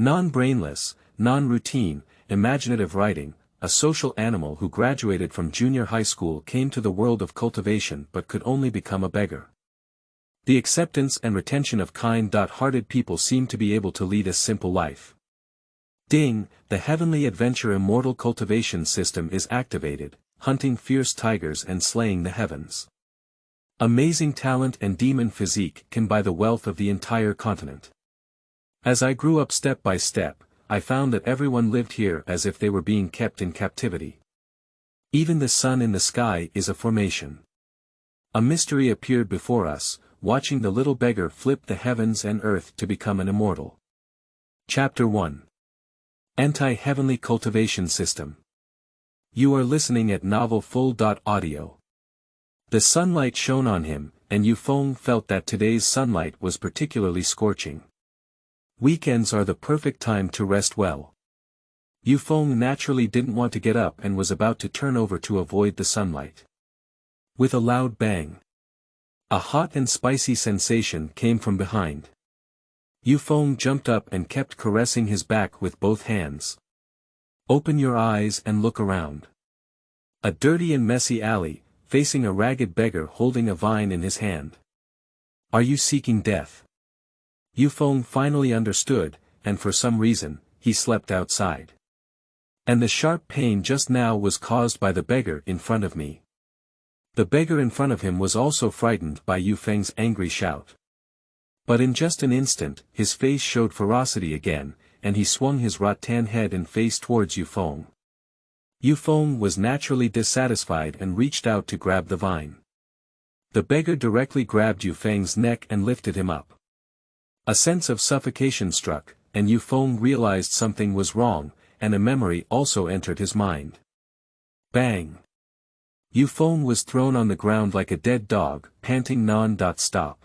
Non-brainless, non-routine, imaginative writing, a social animal who graduated from junior high school came to the world of cultivation but could only become a beggar. The acceptance and retention of kind-hearted people seem to be able to lead a simple life. Ding, the heavenly adventure Immortal cultivation system is activated, hunting fierce tigers and slaying the heavens. Amazing talent and demon physique can buy the wealth of the entire continent. As I grew up step by step, I found that everyone lived here as if they were being kept in captivity. Even the sun in the sky is a formation. A mystery appeared before us, watching the little beggar flip the heavens and earth to become an immortal. Chapter 1. Anti-Heavenly Cultivation System. You are listening at Novel Full.audio. The sunlight shone on him, and Yufeng felt that today's sunlight was particularly scorching. Weekends are the perfect time to rest well. Yufeng naturally didn't want to get up and was about to turn over to avoid the sunlight. With a loud bang, a hot and spicy sensation came from behind. Yufeng jumped up and kept caressing his back with both hands. Open your eyes and look around. A dirty and messy alley, facing a ragged beggar holding a vine in his hand. Are you seeking death? Yufeng finally understood, and for some reason, he slept outside. And the sharp pain just now was caused by the beggar in front of me. The beggar in front of him was also frightened by Yufeng's angry shout. But in just an instant, his face showed ferocity again, and he swung his rattan head and face towards Yufeng. Yufeng was naturally dissatisfied and reached out to grab the vine. The beggar directly grabbed Yufeng's neck and lifted him up. A sense of suffocation struck, and Yufeng realized something was wrong, and a memory also entered his mind. Bang! Yufeng was thrown on the ground like a dead dog, panting non-stop.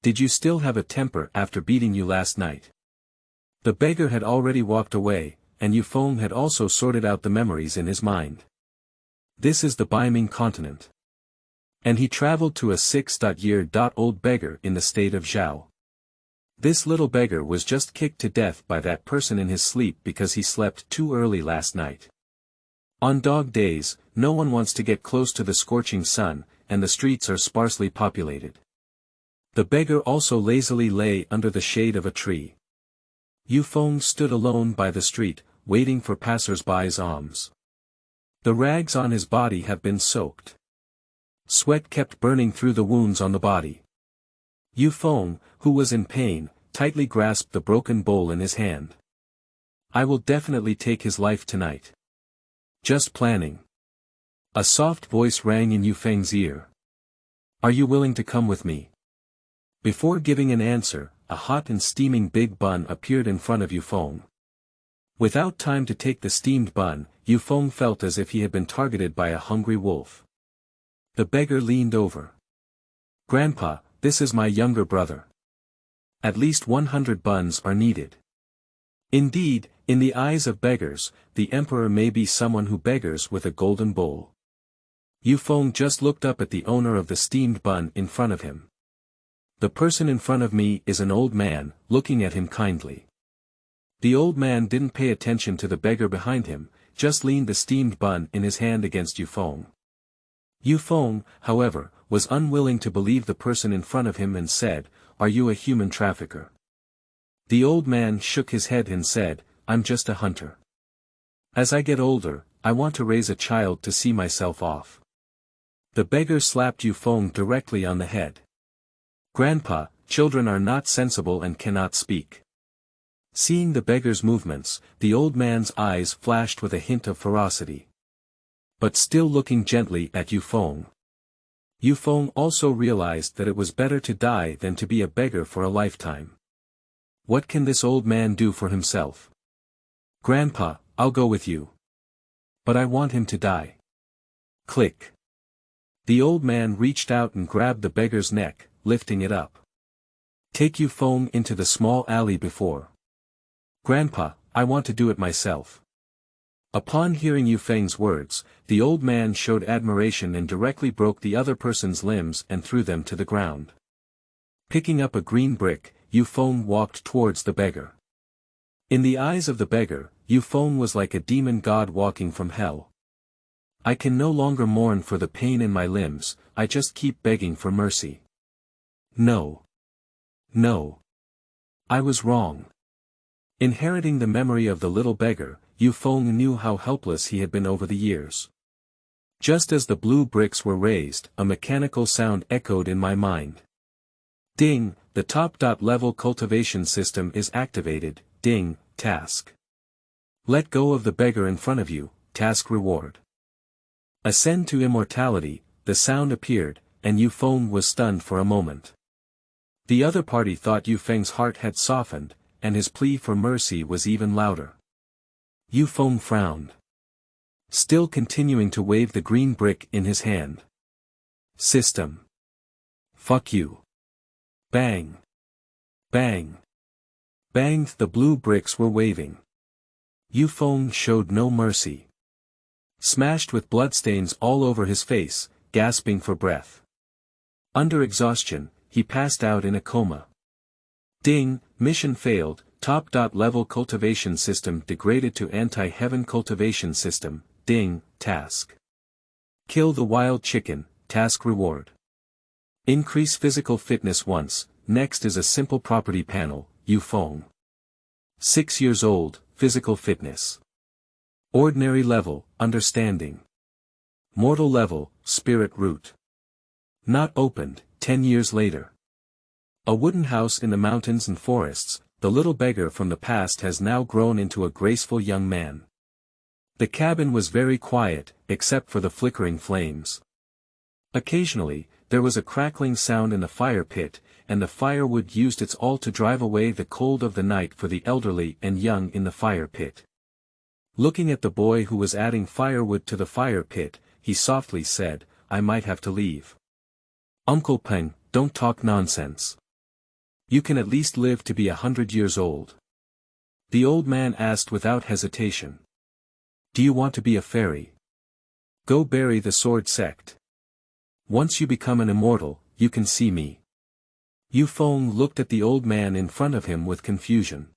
Did you still have a temper after beating you last night? The beggar had already walked away, and Yufeng had also sorted out the memories in his mind. This is the Beiming continent. And he traveled to a 6-year-old beggar in the state of Zhao. This little beggar was just kicked to death by that person in his sleep because he slept too early last night. On dog days, no one wants to get close to the scorching sun, and the streets are sparsely populated. The beggar also lazily lay under the shade of a tree. Yufeng stood alone by the street, waiting for passers-by's alms. The rags on his body have been soaked. Sweat kept burning through the wounds on the body. Yufeng, who was in pain, tightly grasped the broken bowl in his hand. I will definitely take his life tonight. Just planning. A soft voice rang in Yufeng's ear. Are you willing to come with me? Before giving an answer, a hot and steaming big bun appeared in front of Yufeng. Without time to take the steamed bun, Yufeng felt as if he had been targeted by a hungry wolf. The beggar leaned over. Grandpa, this is my younger brother. At least 100 buns are needed. Indeed, in the eyes of beggars, the emperor may be someone who beggars with a golden bowl. Yufeng just looked up at the owner of the steamed bun in front of him. The person in front of me is an old man, looking at him kindly. The old man didn't pay attention to the beggar behind him, just leaned the steamed bun in his hand against Yufeng. Yufeng, however, was unwilling to believe the person in front of him and said, Are you a human trafficker? The old man shook his head and said, I'm just a hunter. As I get older, I want to raise a child to see myself off. The beggar slapped Yufeng directly on the head. Grandpa, children are not sensible and cannot speak. Seeing the beggar's movements, the old man's eyes flashed with a hint of ferocity. But still looking gently at Yufeng. Yufeng also realized that it was better to die than to be a beggar for a lifetime. What can this old man do for himself? Grandpa, I'll go with you. But I want him to die. Click. The old man reached out and grabbed the beggar's neck, lifting it up. Take Yufeng into the small alley before. Grandpa, I want to do it myself. Upon hearing Yufeng's words, the old man showed admiration and directly broke the other person's limbs and threw them to the ground. Picking up a green brick, Yufeng walked towards the beggar. In the eyes of the beggar, Yu Feng was like a demon god walking from hell. I can no longer mourn for the pain in my limbs, I just keep begging for mercy. No. No. I was wrong. Inheriting the memory of the little beggar, Yu Feng knew how helpless he had been over the years. Just as the blue bricks were raised, a mechanical sound echoed in my mind. Ding, the top-level cultivation system is activated, ding, task. Let go of the beggar in front of you, task reward. Ascend to immortality, the sound appeared, and Yu Feng was stunned for a moment. The other party thought Yu Feng's heart had softened, and his plea for mercy was even louder. Yu Feng frowned. Still continuing to wave the green brick in his hand. System. Fuck you. Bang. Bang. Bang, the blue bricks were waving. Yu Feng showed no mercy. Smashed with bloodstains all over his face, gasping for breath. Under exhaustion, he passed out in a coma. Ding, mission failed, top-level cultivation system degraded to anti-heaven cultivation system, ding, task. Kill the wild chicken, task reward. Increase physical fitness once, next is a simple property panel, Yu Feng. 6 years old, physical fitness. Ordinary level, understanding. Mortal level, spirit root. Not opened, 10 years later. A wooden house in the mountains and forests, the little beggar from the past has now grown into a graceful young man. The cabin was very quiet, except for the flickering flames. Occasionally, there was a crackling sound in the fire pit, and the firewood used its all to drive away the cold of the night for the elderly and young in the fire pit. Looking at the boy who was adding firewood to the fire pit, he softly said, I might have to leave. Uncle Peng, don't talk nonsense. You can at least live to be 100 years old. The old man asked without hesitation. Do you want to be a fairy? Go bury the sword sect. Once you become an immortal, you can see me. Yu Feng looked at the old man in front of him with confusion.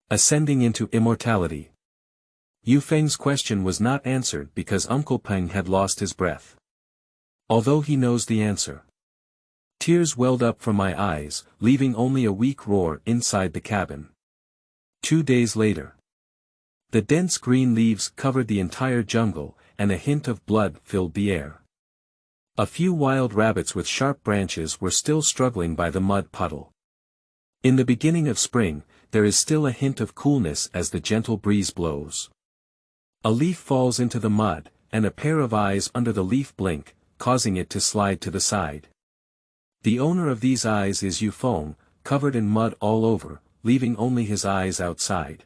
Ascending into immortality. Yu Feng's question was not answered because Uncle Peng had lost his breath. Although he knows the answer. Tears welled up from my eyes, leaving only a weak roar inside the cabin. 2 days later. The dense green leaves covered the entire jungle, and a hint of blood filled the air. A few wild rabbits with sharp branches were still struggling by the mud puddle. In the beginning of spring, there is still a hint of coolness as the gentle breeze blows. A leaf falls into the mud, and a pair of eyes under the leaf blink, causing it to slide to the side. The owner of these eyes is Yu Feng, covered in mud all over, leaving only his eyes outside.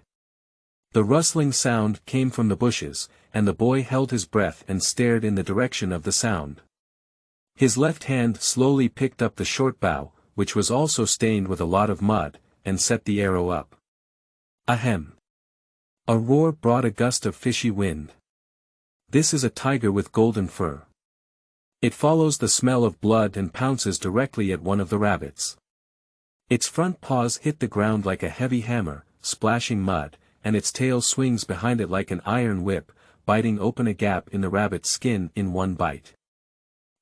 The rustling sound came from the bushes, and the boy held his breath and stared in the direction of the sound. His left hand slowly picked up the short bow, which was also stained with a lot of mud, and set the arrow up. Ahem! A roar brought a gust of fishy wind. This is a tiger with golden fur. It follows the smell of blood and pounces directly at one of the rabbits. Its front paws hit the ground like a heavy hammer, splashing mud, and its tail swings behind it like an iron whip, biting open a gap in the rabbit's skin in one bite.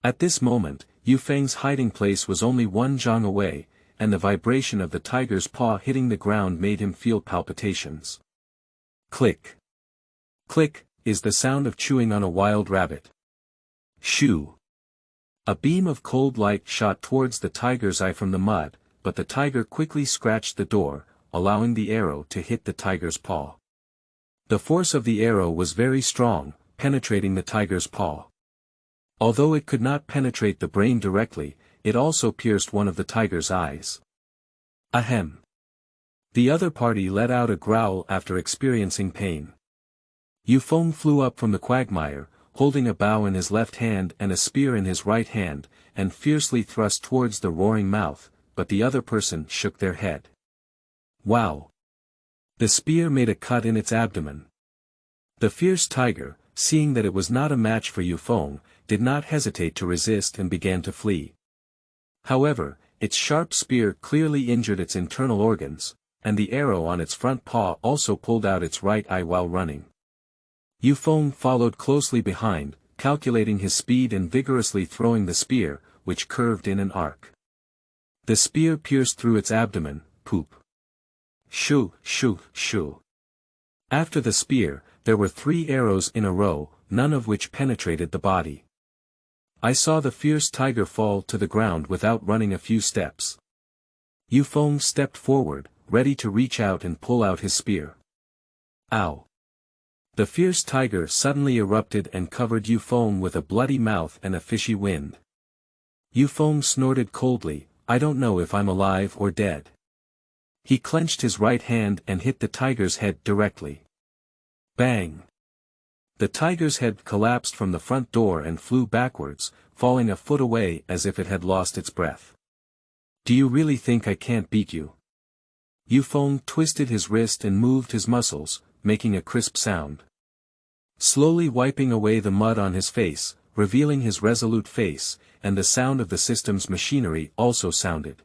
At this moment, Yu Feng's hiding place was only 1 zhang away, and the vibration of the tiger's paw hitting the ground made him feel palpitations. Click. Click, is the sound of chewing on a wild rabbit. Shoo. A beam of cold light shot towards the tiger's eye from the mud, but the tiger quickly scratched the door, allowing the arrow to hit the tiger's paw. The force of the arrow was very strong, penetrating the tiger's paw. Although it could not penetrate the brain directly, it also pierced one of the tiger's eyes. Ahem. The other party let out a growl after experiencing pain. Yu Feng flew up from the quagmire, holding a bow in his left hand and a spear in his right hand, and fiercely thrust towards the roaring mouth, but the other person shook their head. Wow! The spear made a cut in its abdomen. The fierce tiger, seeing that it was not a match for Yu Feng, did not hesitate to resist and began to flee. However, its sharp spear clearly injured its internal organs, and the arrow on its front paw also pulled out its right eye while running. Yufeng followed closely behind, calculating his speed and vigorously throwing the spear, which curved in an arc. The spear pierced through its abdomen, poop. Shoo, shoo, shoo. After the spear, there were 3 arrows in a row, none of which penetrated the body. I saw the fierce tiger fall to the ground without running a few steps. Yufeng stepped forward, ready to reach out and pull out his spear. Ow! The fierce tiger suddenly erupted and covered Yufeng with a bloody mouth and a fishy wind. Yufeng snorted coldly, "I don't know if I'm alive or dead." He clenched his right hand and hit the tiger's head directly. Bang! The tiger's head collapsed from the front door and flew backwards, falling a foot away as if it had lost its breath. "Do you really think I can't beat you?" Yufeng twisted his wrist and moved his muscles, making a crisp sound. Slowly wiping away the mud on his face, revealing his resolute face, and the sound of the system's machinery also sounded.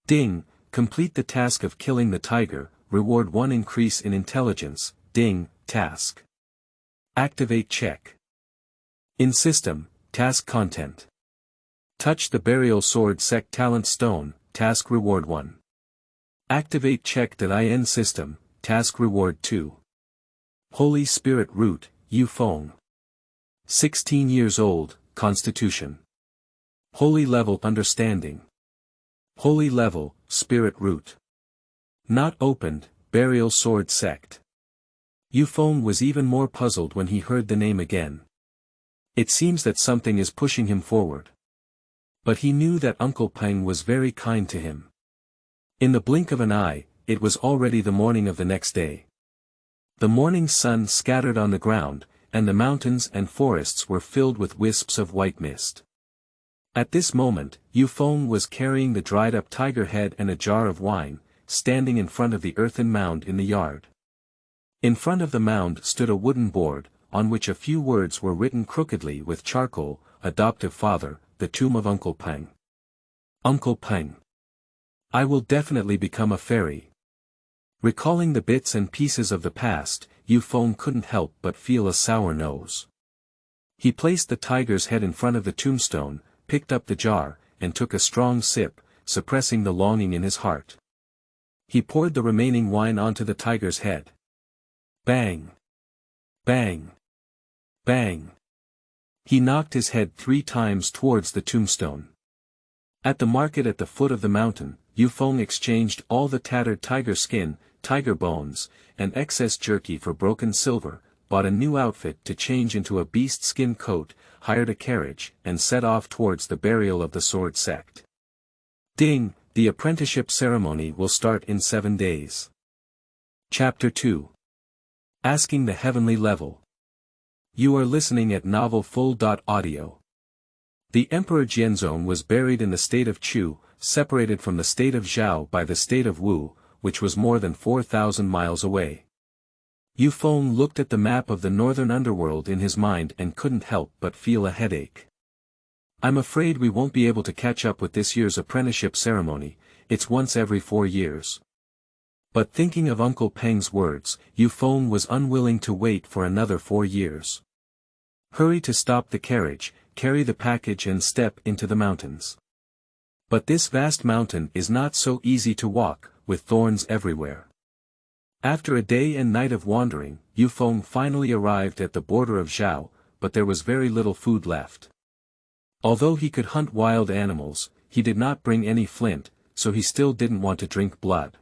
Ding! Complete the task of killing the tiger, reward 1 increase in intelligence, ding, task. Activate check. In system, task content. Touch the burial sword sect talent stone, task reward 1. Activate check.in system, task reward 2. Holy Spirit root, Yufeng. 16 years old, constitution. Holy level understanding. Holy level, spirit root. Not opened, burial sword sect. Yufeng was even more puzzled when he heard the name again. It seems that something is pushing him forward. But he knew that Uncle Peng was very kind to him. In the blink of an eye, it was already the morning of the next day. The morning sun scattered on the ground, and the mountains and forests were filled with wisps of white mist. At this moment, Yufeng was carrying the dried-up tiger head and a jar of wine, standing in front of the earthen mound in the yard. In front of the mound stood a wooden board, on which a few words were written crookedly with charcoal: "Adoptive father, the tomb of Uncle Peng." Uncle Peng. I will definitely become a fairy. Recalling the bits and pieces of the past, Yufeng couldn't help but feel a sour nose. He placed the tiger's head in front of the tombstone, picked up the jar, and took a strong sip, suppressing the longing in his heart. He poured the remaining wine onto the tiger's head. Bang! Bang! Bang! He knocked his head 3 times towards the tombstone. At the market at the foot of the mountain, Yufeng exchanged all the tattered tiger skin, tiger bones, and excess jerky for broken silver, bought a new outfit to change into a beast skin coat, hired a carriage, and set off towards the burial of the sword sect. Ding! The apprenticeship ceremony will start in 7 days. Chapter 2. Asking the Heavenly Level. You are listening at novelfull.audio. The Emperor Jianzong was buried in the state of Chu, separated from the state of Zhao by the state of Wu, which was more than 4,000 miles away. Yufeng looked at the map of the northern underworld in his mind and couldn't help but feel a headache. I'm afraid we won't be able to catch up with this year's apprenticeship ceremony, it's once every 4 years. But thinking of Uncle Peng's words, Yufeng was unwilling to wait for another 4 years. Hurry to stop the carriage, carry the package and step into the mountains. But this vast mountain is not so easy to walk, with thorns everywhere. After a day and night of wandering, Yufeng finally arrived at the border of Zhao, but there was very little food left. Although he could hunt wild animals, he did not bring any flint, so he still didn't want to drink blood.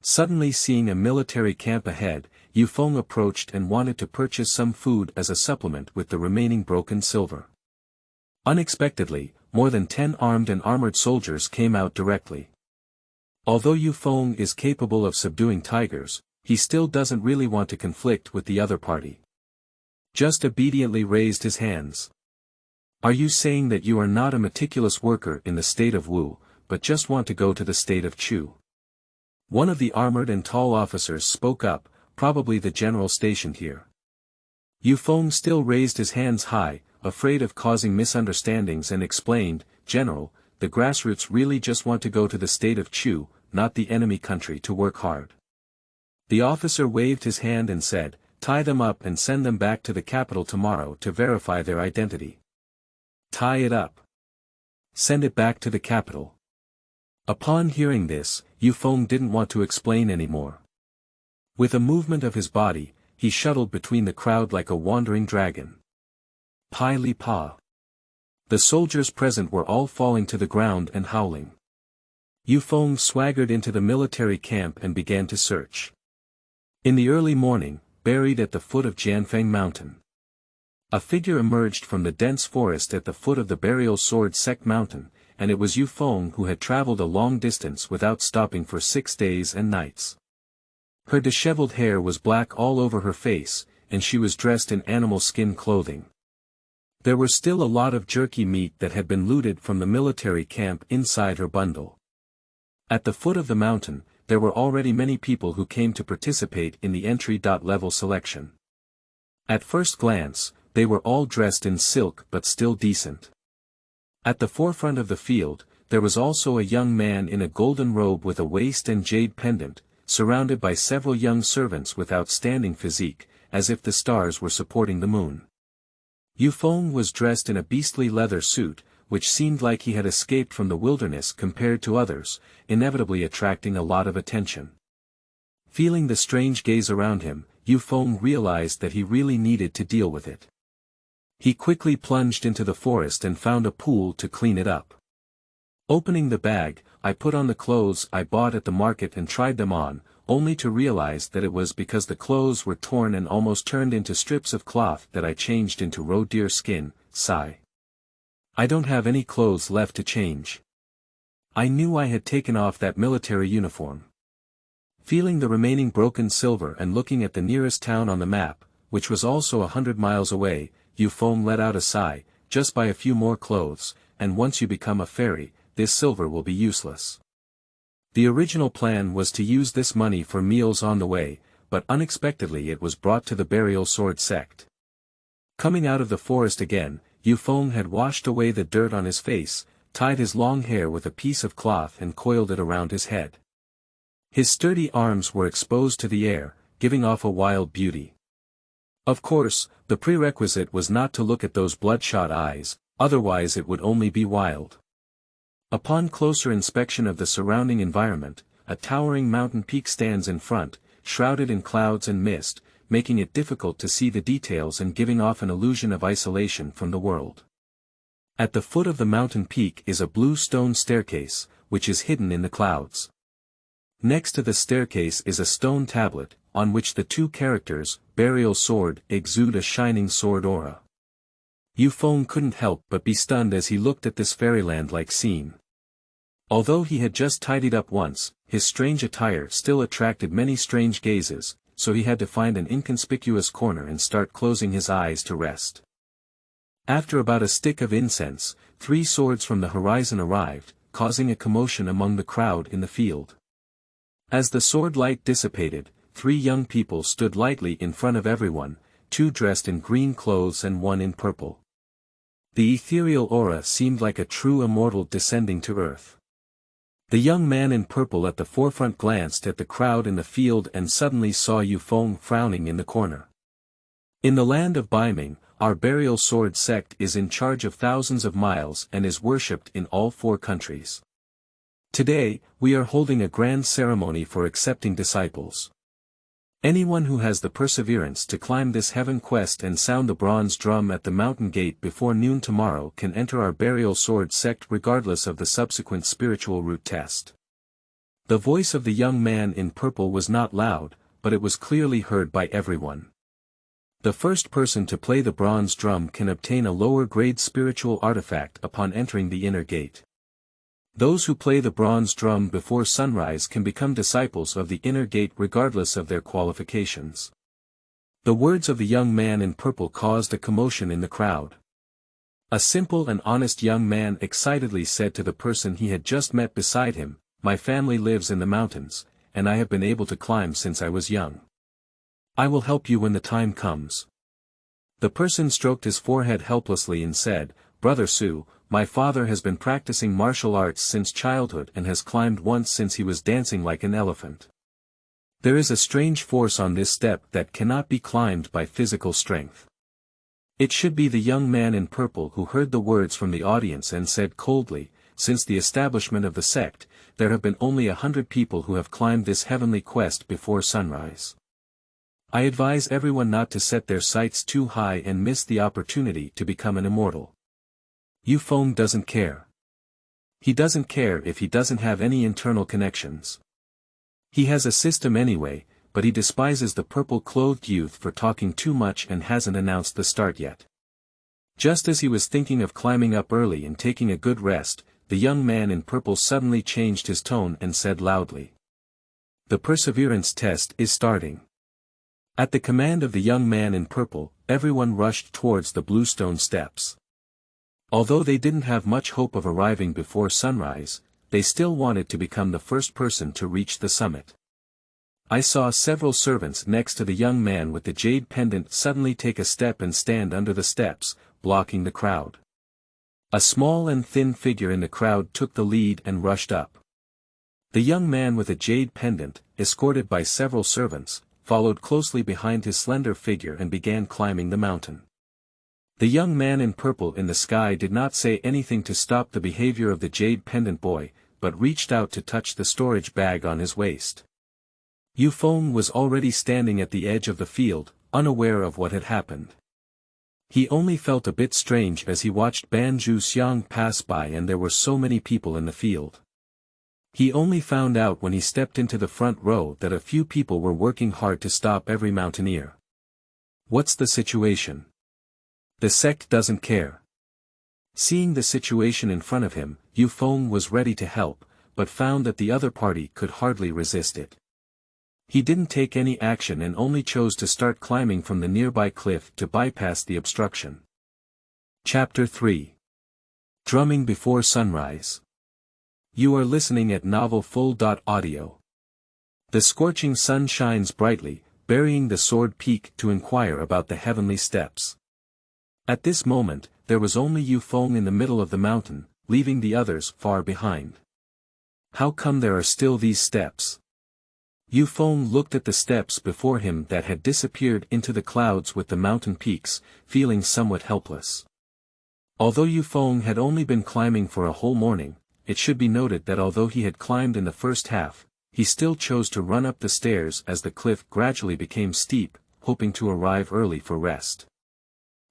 Suddenly seeing a military camp ahead, Yufeng approached and wanted to purchase some food as a supplement with the remaining broken silver. Unexpectedly, more than 10 armed and armored soldiers came out directly. Although Yufeng is capable of subduing tigers, he still doesn't really want to conflict with the other party. Just obediently raised his hands. Are you saying that you are not a meticulous worker in the state of Wu, but just want to go to the state of Chu? One of the armored and tall officers spoke up, probably the general stationed here. Yufeng still raised his hands high, afraid of causing misunderstandings, and explained, General, the grassroots really just want to go to the state of Chu, not the enemy country, to work hard. The officer waved his hand and said, "Tie them up and send them back to the capital tomorrow to verify their identity." Tie it up. Send it back to the capital. Upon hearing this, Yufeng didn't want to explain anymore. With a movement of his body, he shuttled between the crowd like a wandering dragon. Pai li pa. The soldiers present were all falling to the ground and howling. Yufeng swaggered into the military camp and began to search. In the early morning, buried at the foot of Jianfeng Mountain, a figure emerged from the dense forest at the foot of the burial sword sect mountain, and it was Yufeng who had traveled a long distance without stopping for 6 days and nights. Her disheveled hair was black all over her face, and she was dressed in animal skin clothing. There were still a lot of jerky meat that had been looted from the military camp inside her bundle. At the foot of the mountain, there were already many people who came to participate in the entry-level selection. At first glance, they were all dressed in silk but still decent. At the forefront of the field, there was also a young man in a golden robe with a waist and jade pendant, surrounded by several young servants with outstanding physique, as if the stars were supporting the moon. Yufeng was dressed in a beastly leather suit, which seemed like he had escaped from the wilderness compared to others, inevitably attracting a lot of attention. Feeling the strange gaze around him, Yufeng realized that he really needed to deal with it. He quickly plunged into the forest and found a pool to clean it up. Opening the bag, I put on the clothes I bought at the market and tried them on, only to realize that it was because the clothes were torn and almost turned into strips of cloth that I changed into roe deer skin. Sigh. I don't have any clothes left to change. I knew I had taken off that military uniform. Feeling the remaining broken silver and looking at the nearest town on the map, which was also 100 miles away, Yufeng let out a sigh. Just buy a few more clothes, and once you become a fairy, this silver will be useless. The original plan was to use this money for meals on the way, but unexpectedly it was brought to the burial sword sect. Coming out of the forest again, Yufeng had washed away the dirt on his face, tied his long hair with a piece of cloth and coiled it around his head. His sturdy arms were exposed to the air, giving off a wild beauty. Of course, the prerequisite was not to look at those bloodshot eyes, otherwise it would only be wild. Upon closer inspection of the surrounding environment, a towering mountain peak stands in front, shrouded in clouds and mist, making it difficult to see the details and giving off an illusion of isolation from the world. At the foot of the mountain peak is a blue stone staircase, which is hidden in the clouds. Next to the staircase is a stone tablet, on which the two characters, burial sword, exude a shining sword aura. Yufeng couldn't help but be stunned as he looked at this fairyland-like scene. Although he had just tidied up once, his strange attire still attracted many strange gazes, so he had to find an inconspicuous corner and start closing his eyes to rest. After about a stick of incense, 3 swords from the horizon arrived, causing a commotion among the crowd in the field. As the sword light dissipated, 3 young people stood lightly in front of everyone, 2 dressed in green clothes and 1 in purple. The ethereal aura seemed like a true immortal descending to earth. The young man in purple at the forefront glanced at the crowd in the field and suddenly saw Yufeng frowning in the corner. In the land of Baiming, our burial sword sect is in charge of thousands of miles and is worshipped in all 4 countries. Today, we are holding a grand ceremony for accepting disciples. Anyone who has the perseverance to climb this heaven quest and sound the bronze drum at the mountain gate before noon tomorrow can enter our burial sword sect regardless of the subsequent spiritual route test. The voice of the young man in purple was not loud, but it was clearly heard by everyone. The first person to play the bronze drum can obtain a lower-grade spiritual artifact upon entering the inner gate. Those who play the bronze drum before sunrise can become disciples of the inner gate regardless of their qualifications. The words of the young man in purple caused a commotion in the crowd. A simple and honest young man excitedly said to the person he had just met beside him, "My family lives in the mountains, and I have been able to climb since I was young. I will help you when the time comes." The person stroked his forehead helplessly and said, "Brother Su, my father has been practicing martial arts since childhood and has climbed once since he was dancing like an elephant. There is a strange force on this step that cannot be climbed by physical strength. It should be the young man in purple who heard the words from the audience and said coldly, since the establishment of the sect, there have been only 100 people who have climbed this heavenly quest before sunrise. I advise everyone not to set their sights too high and miss the opportunity to become an immortal. Yufeng doesn't care. He doesn't care if he doesn't have any internal connections. He has a system anyway, but he despises the purple-clothed youth for talking too much and hasn't announced the start yet. Just as he was thinking of climbing up early and taking a good rest, the young man in purple suddenly changed his tone and said loudly. The perseverance test is starting. At the command of the young man in purple, everyone rushed towards the bluestone steps. Although they didn't have much hope of arriving before sunrise, they still wanted to become the first person to reach the summit. I saw several servants next to the young man with the jade pendant suddenly take a step and stand under the steps, blocking the crowd. A small and thin figure in the crowd took the lead and rushed up. The young man with a jade pendant, escorted by several servants, followed closely behind his slender figure and began climbing the mountain. The young man in purple in the sky did not say anything to stop the behavior of the jade pendant boy, but reached out to touch the storage bag on his waist. Yufeng was already standing at the edge of the field, unaware of what had happened. He only felt a bit strange as he watched Banju Xiang pass by and there were so many people in the field. He only found out when he stepped into the front row that a few people were working hard to stop every mountaineer. What's the situation? The sect doesn't care. Seeing the situation in front of him, Yufeng was ready to help, but found that the other party could hardly resist it. He didn't take any action and only chose to start climbing from the nearby cliff to bypass the obstruction. Chapter 3. Drumming Before Sunrise. You are listening at novelfull.audio. The scorching sun shines brightly, burying the sword peak to inquire about the heavenly steps. At this moment, there was only Yufeng in the middle of the mountain, leaving the others far behind. How come there are still these steps? Yufeng looked at the steps before him that had disappeared into the clouds with the mountain peaks, feeling somewhat helpless. Although Yufeng had only been climbing for a whole morning, it should be noted that although he had climbed in the first half, he still chose to run up the stairs as the cliff gradually became steep, hoping to arrive early for rest.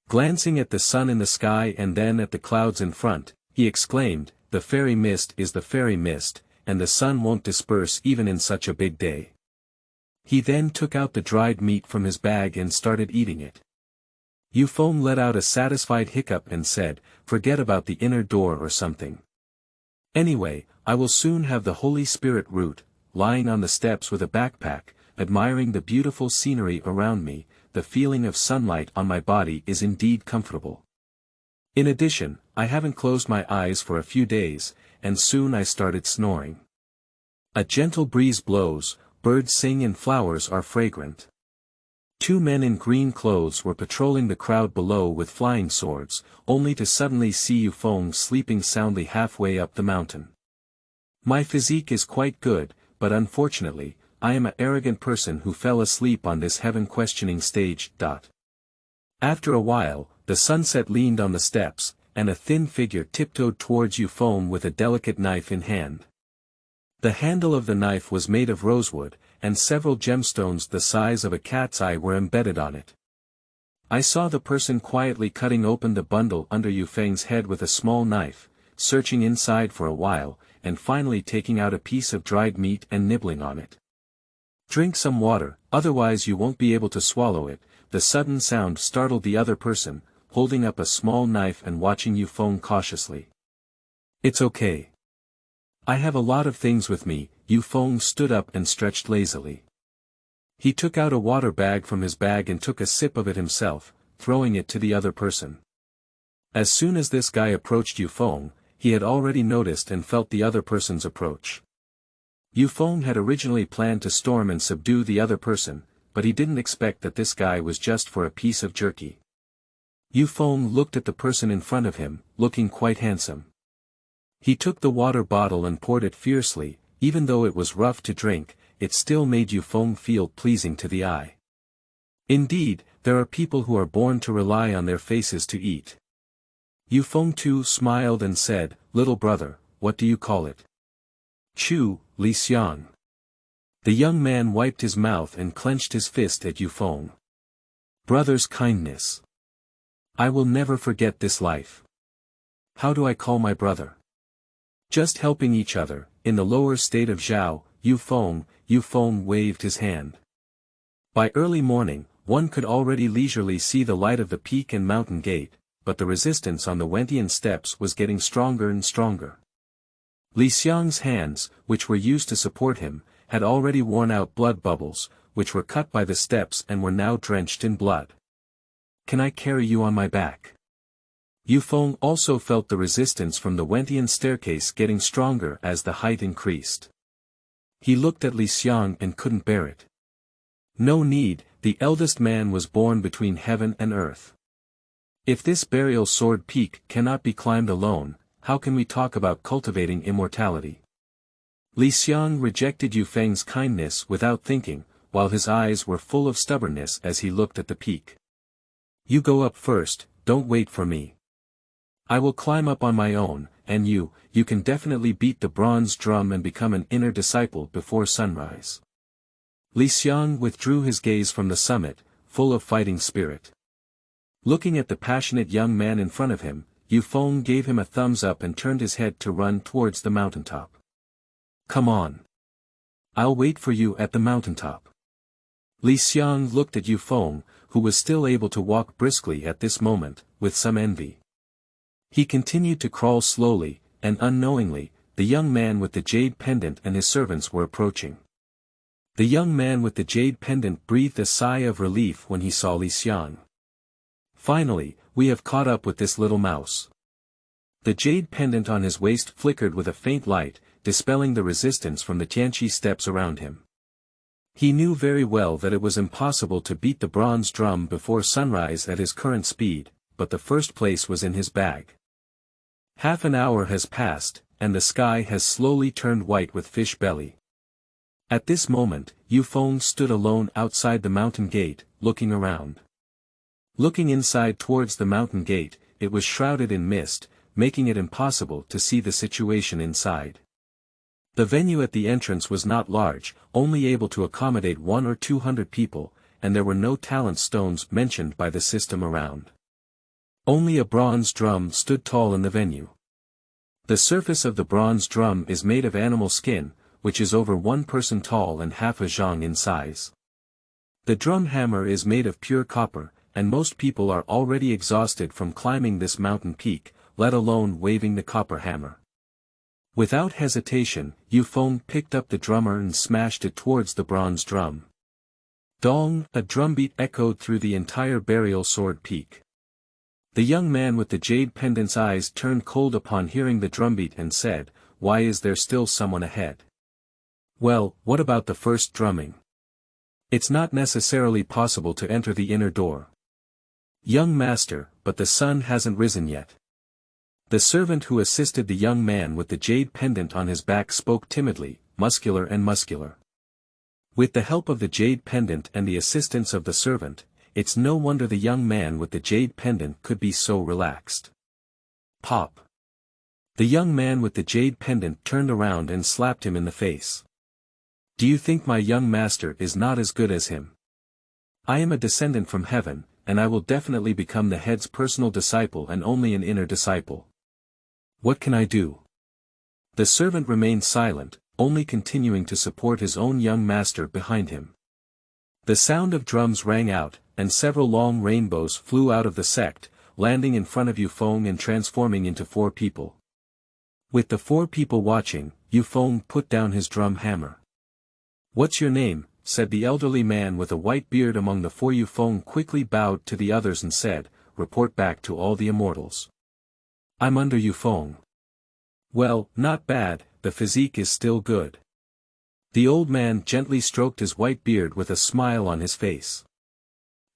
Glancing at the sun in the sky and then at the clouds in front, he exclaimed, "The fairy mist is the fairy mist, and the sun won't disperse even in such a big day." He then took out the dried meat from his bag and started eating it. Yufeng let out a satisfied hiccup and said, "Forget about the inner door or something. Anyway, I will soon have the Holy Spirit root." Lying on the steps with a backpack, admiring the beautiful scenery around me, the feeling of sunlight on my body is indeed comfortable. In addition, I haven't closed my eyes for a few days, and soon I started snoring. A gentle breeze blows, birds sing and flowers are fragrant. Two men in green clothes were patrolling the crowd below with flying swords, only to suddenly see Yufeng sleeping soundly halfway up the mountain. My physique is quite good, but unfortunately, I am an arrogant person who fell asleep on this heaven-questioning stage. After a while, the sunset leaned on the steps, and a thin figure tiptoed towards Yufeng with a delicate knife in hand. The handle of the knife was made of rosewood, and several gemstones the size of a cat's eye were embedded on it. I saw the person quietly cutting open the bundle under Yufeng's head with a small knife, searching inside for a while, and finally taking out a piece of dried meat and nibbling on it. "Drink some water, otherwise you won't be able to swallow it." The sudden sound startled the other person, holding up a small knife and watching Yufeng cautiously. "It's okay. I have a lot of things with me." Yufeng stood up and stretched lazily. He took out a water bag from his bag and took a sip of it himself, throwing it to the other person. As soon as this guy approached Yufeng, he had already noticed and felt the other person's approach. Yufeng had originally planned to storm and subdue the other person, but he didn't expect that this guy was just for a piece of jerky. Yufeng looked at the person in front of him, looking quite handsome. He took the water bottle and poured it fiercely. Even though it was rough to drink, it still made Yufeng feel pleasing to the eye. Indeed, there are people who are born to rely on their faces to eat. Yufeng too smiled and said, "Little brother, what do you call it?" "Chu, Li Xiang." The young man wiped his mouth and clenched his fist at Yufeng. "Brother's kindness. I will never forget this life. How do I call my brother?" "Just helping each other." In the lower state of Zhao, Yufeng waved his hand. By early morning, one could already leisurely see the light of the peak and mountain gate, but the resistance on the Wentian steps was getting stronger and stronger. Li Xiang's hands, which were used to support him, had already worn out blood bubbles, which were cut by the steps and were now drenched in blood. "Can I carry you on my back?" Yufeng also felt the resistance from the Wentian staircase getting stronger as the height increased. He looked at Li Xiang and couldn't bear it. "No need, the eldest man was born between heaven and earth. If this burial sword peak cannot be climbed alone, how can we talk about cultivating immortality?" Li Xiang rejected Yufeng's kindness without thinking, while his eyes were full of stubbornness as he looked at the peak. "You go up first, don't wait for me. I will climb up on my own, and you can definitely beat the bronze drum and become an inner disciple before sunrise." Li Xiang withdrew his gaze from the summit, full of fighting spirit. Looking at the passionate young man in front of him, Yufeng gave him a thumbs up and turned his head to run towards the mountaintop. "Come on. I'll wait for you at the mountaintop." Li Xiang looked at Yufeng, who was still able to walk briskly at this moment, with some envy. He continued to crawl slowly, and unknowingly, the young man with the jade pendant and his servants were approaching. The young man with the jade pendant breathed a sigh of relief when he saw Li Xiang. "Finally, we have caught up with this little mouse." The jade pendant on his waist flickered with a faint light, dispelling the resistance from the Tianqi steps around him. He knew very well that it was impossible to beat the bronze drum before sunrise at his current speed, but the first place was in his bag. Half an hour has passed, and the sky has slowly turned white with fish belly. At this moment, Yufeng stood alone outside the mountain gate, looking around. Looking inside towards the mountain gate, it was shrouded in mist, making it impossible to see the situation inside. The venue at the entrance was not large, only able to accommodate 100 or 200 people, and there were no talent stones mentioned by the system around. Only a bronze drum stood tall in the venue. The surface of the bronze drum is made of animal skin, which is over 1 person tall and half a Xiang in size. The drum hammer is made of pure copper, and most people are already exhausted from climbing this mountain peak, let alone waving the copper hammer. Without hesitation, Yufeng picked up the drummer and smashed it towards the bronze drum. Dong! A drumbeat echoed through the entire burial sword peak. The young man with the jade pendant's eyes turned cold upon hearing the drumbeat and said, "Why is there still someone ahead?" "Well, what about the first drumming? It's not necessarily possible to enter the inner door." "Young master, but the sun hasn't risen yet." The servant who assisted the young man with the jade pendant on his back spoke timidly, muscular. With the help of the jade pendant and the assistance of the servant, it's no wonder the young man with the jade pendant could be so relaxed. Pop! The young man with the jade pendant turned around and slapped him in the face. "Do you think my young master is not as good as him? I am a descendant from heaven, and I will definitely become the head's personal disciple and only an inner disciple. What can I do?" The servant remained silent, only continuing to support his own young master behind him. The sound of drums rang out, and several long rainbows flew out of the sect, landing in front of Yufeng and transforming into 4 people. With the 4 people watching, Yufeng put down his drum hammer. "What's your name?" said the elderly man with a white beard among the 4. Yufeng quickly bowed to the others and said, "Report back to all the immortals." "I'm under Yufeng." "Well, not bad, the physique is still good." The old man gently stroked his white beard with a smile on his face.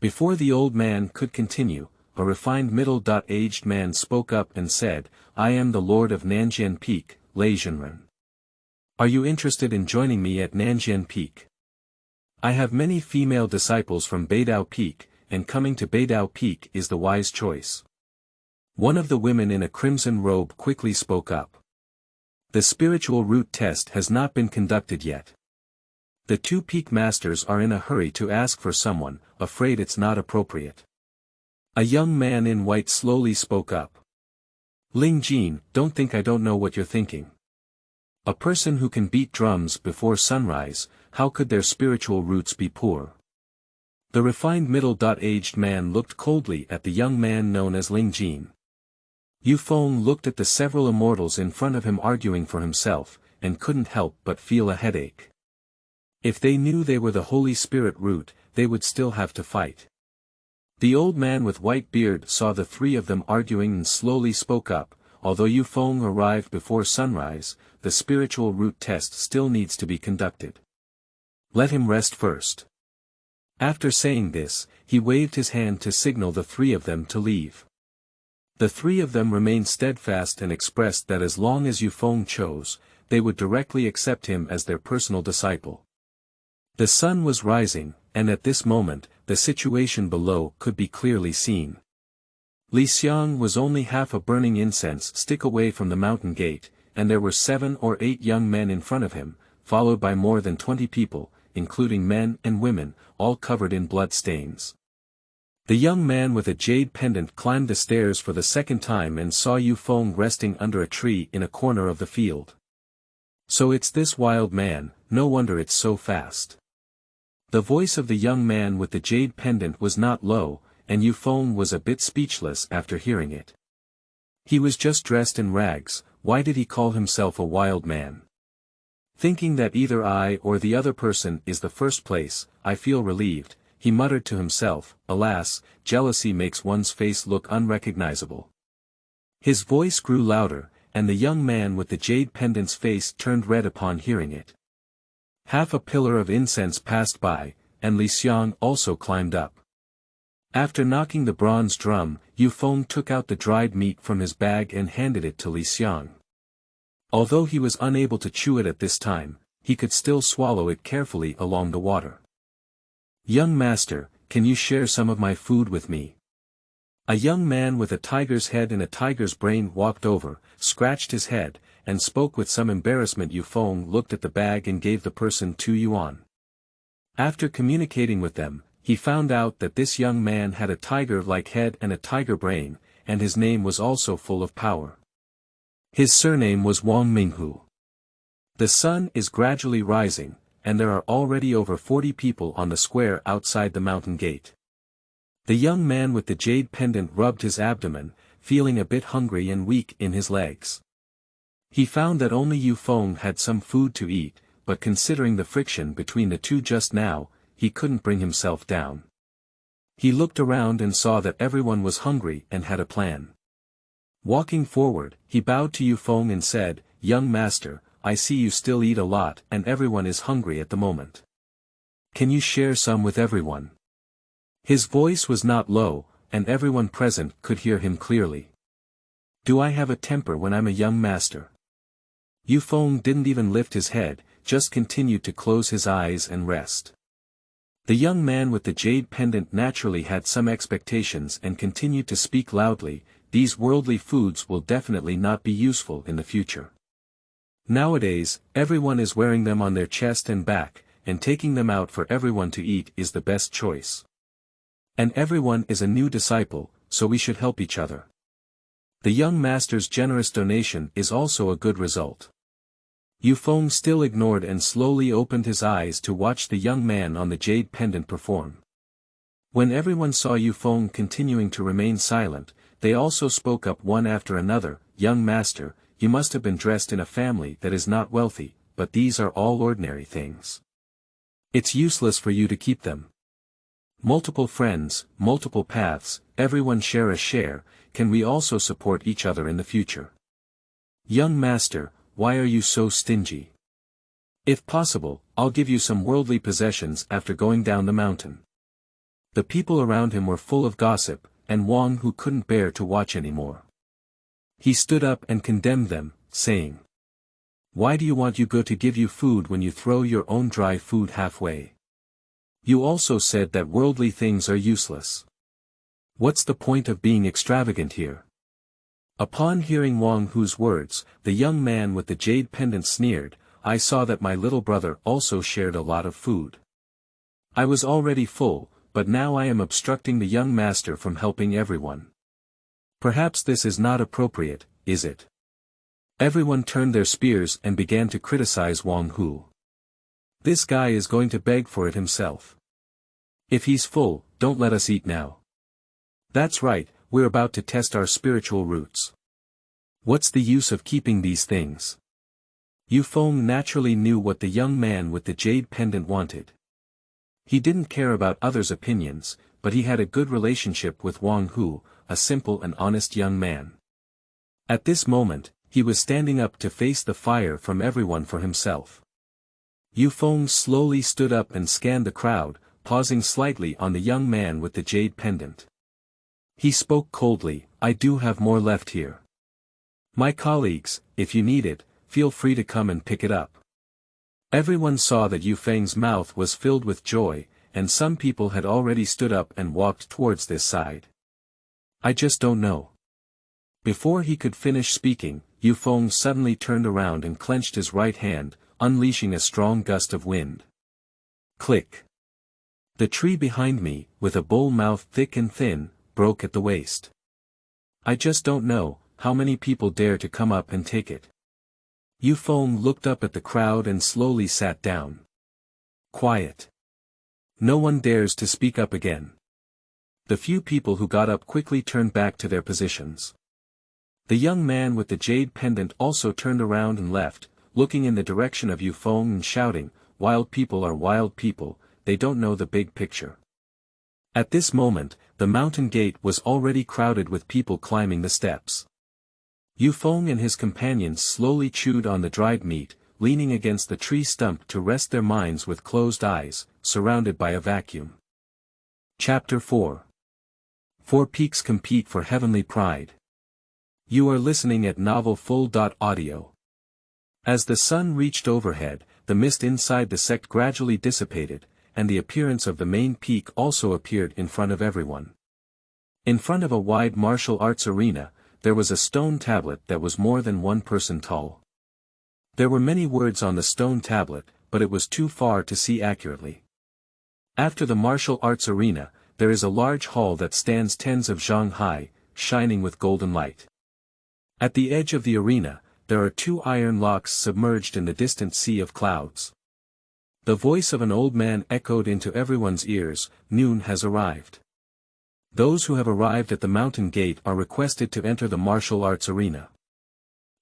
Before the old man could continue, a refined middle-aged man spoke up and said, "I am the Lord of Nanjian Peak, Lian. Are you interested in joining me at Nanjian Peak? I have many female disciples from Beidao Peak, and coming to Beidao Peak is the wise choice." One of the women in a crimson robe quickly spoke up. "The spiritual root test has not been conducted yet. The two peak masters are in a hurry to ask for someone, afraid it's not appropriate." A young man in white slowly spoke up. "Ling Jin, don't think I don't know what you're thinking. A person who can beat drums before sunrise, how could their spiritual roots be poor?" The refined middle-aged man looked coldly at the young man known as Ling Jin. Yu Feng looked at the several immortals in front of him arguing for himself, and couldn't help but feel a headache. If they knew they were the Holy Spirit root, they would still have to fight. The old man with white beard saw the three of them arguing and slowly spoke up, "Although Yu Feng arrived before sunrise, the spiritual root test still needs to be conducted. Let him rest first." After saying this, he waved his hand to signal the three of them to leave. The three of them remained steadfast and expressed that as long as Yu Feng chose, they would directly accept him as their personal disciple. The sun was rising, and at this moment, the situation below could be clearly seen. Xiang was only half a burning incense stick away from the mountain gate, and there were 7 or 8 young men in front of him, followed by more than 20 people, including men and women, all covered in blood stains. The young man with a jade pendant climbed the stairs for the second time and saw Yu Feng resting under a tree in a corner of the field. "So it's this wild man, no wonder it's so fast." The voice of the young man with the jade pendant was not low, and Yu Feng was a bit speechless after hearing it. He was just dressed in rags, why did he call himself a wild man? Thinking that either I or the other person is the first place, I feel relieved, he muttered to himself. Alas, jealousy makes one's face look unrecognizable. His voice grew louder, and the young man with the jade pendant's face turned red upon hearing it. Half a pillar of incense passed by, and Xiang also climbed up. After knocking the bronze drum, Yu Feng took out the dried meat from his bag and handed it to Xiang. Although he was unable to chew it at this time, he could still swallow it carefully along the water. "Young master, can you share some of my food with me?" A young man with a tiger's head and a tiger's brain walked over, scratched his head, and spoke with some embarrassment. Yu Feng looked at the bag and gave the person 2 yuan. After communicating with them, he found out that this young man had a tiger-like head and a tiger brain, and his name was also full of power. His surname was Wang Minghu. The sun is gradually rising, and there are already over 40 people on the square outside the mountain gate. The young man with the jade pendant rubbed his abdomen, feeling a bit hungry and weak in his legs. He found that only Yu Feng had some food to eat, but considering the friction between the two just now, he couldn't bring himself down. He looked around and saw that everyone was hungry and had a plan. Walking forward, he bowed to Yu Feng and said, "Young master, I see you still eat a lot and everyone is hungry at the moment. Can you share some with everyone?" His voice was not low, and everyone present could hear him clearly. "Do I have a temper when I'm a young master?" Yu Feng didn't even lift his head, just continued to close his eyes and rest. The young man with the jade pendant naturally had some expectations and continued to speak loudly. "These worldly foods will definitely not be useful in the future. Nowadays, everyone is wearing them on their chest and back, and taking them out for everyone to eat is the best choice. And everyone is a new disciple, so we should help each other. The young master's generous donation is also a good result." Yu Feng still ignored and slowly opened his eyes to watch the young man on the jade pendant perform. When everyone saw Yu Feng continuing to remain silent, they also spoke up one after another. "Young master, you must have been dressed in a family that is not wealthy, but these are all ordinary things. It's useless for you to keep them. Multiple friends, multiple paths, everyone share a share. Can we also support each other in the future? Young master, why are you so stingy? If possible, I'll give you some worldly possessions after going down the mountain." The people around him were full of gossip, and Wang Hu couldn't bear to watch anymore. He stood up and condemned them, saying, "Why do you want Hugo to give you food when you throw your own dry food halfway? You also said that worldly things are useless. What's the point of being extravagant here?" Upon hearing Wang Hu's words, the young man with the jade pendant sneered, "I saw that my little brother also shared a lot of food. I was already full, but now I am obstructing the young master from helping everyone. Perhaps this is not appropriate, is it?" Everyone turned their spears and began to criticize Wang Hu. "This guy is going to beg for it himself. If he's full, don't let us eat now. That's right, we're about to test our spiritual roots. What's the use of keeping these things?" Yu Feng naturally knew what the young man with the jade pendant wanted. He didn't care about others' opinions, but he had a good relationship with Wang Hu, a simple and honest young man. At this moment, he was standing up to face the fire from everyone for himself. Yu Feng slowly stood up and scanned the crowd, pausing slightly on the young man with the jade pendant. He spoke coldly, "I do have more left here. My colleagues, if you need it, feel free to come and pick it up." Everyone saw that Yu Feng's mouth was filled with joy, and some people had already stood up and walked towards this side. "I just don't know." Before he could finish speaking, Yu Feng suddenly turned around and clenched his right hand, unleashing a strong gust of wind. Click. The tree behind me, with a bull mouth thick and thin, broke at the waist. "I just don't know how many people dare to come up and take it." Yu Feng looked up at the crowd and slowly sat down. Quiet. No one dares to speak up again. The few people who got up quickly turned back to their positions. The young man with the jade pendant also turned around and left, looking in the direction of Yu Feng and shouting, "Wild people are wild people, they don't know the big picture." At this moment, the mountain gate was already crowded with people climbing the steps. Yu Feng and his companions slowly chewed on the dried meat, leaning against the tree stump to rest their minds with closed eyes, surrounded by a vacuum. Chapter 4. Four Peaks Compete for Heavenly Pride. You are listening at novelfull.audio. As the sun reached overhead, the mist inside the sect gradually dissipated, and the appearance of the main peak also appeared in front of everyone. In front of a wide martial arts arena, there was a stone tablet that was more than one person tall. There were many words on the stone tablet, but it was too far to see accurately. After the martial arts arena, there is a large hall that stands tens of zhang high, shining with golden light. At the edge of the arena, there are two iron locks submerged in the distant sea of clouds. The voice of an old man echoed into everyone's ears, "Noon has arrived. Those who have arrived at the mountain gate are requested to enter the martial arts arena.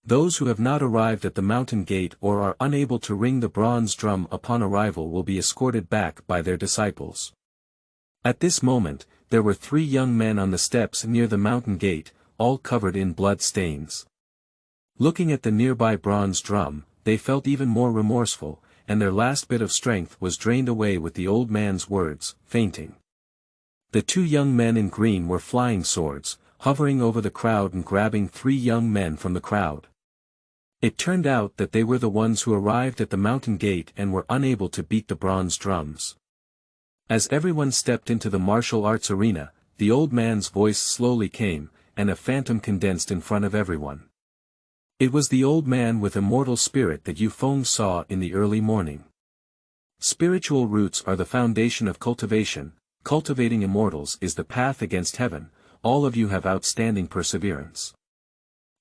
Those who have not arrived at the mountain gate or are unable to ring the bronze drum upon arrival will be escorted back by their disciples." At this moment, there were three young men on the steps near the mountain gate, all covered in blood stains. Looking at the nearby bronze drum, they felt even more remorseful, and their last bit of strength was drained away with the old man's words, fainting. The two young men in green were flying swords, hovering over the crowd and grabbing three young men from the crowd. It turned out that they were the ones who arrived at the mountain gate and were unable to beat the bronze drums. As everyone stepped into the martial arts arena, the old man's voice slowly came, and a phantom condensed in front of everyone. It was the old man with immortal spirit that Yu Feng saw in the early morning. Spiritual roots are the foundation of cultivation. Cultivating immortals is the path against heaven. All of you have outstanding perseverance.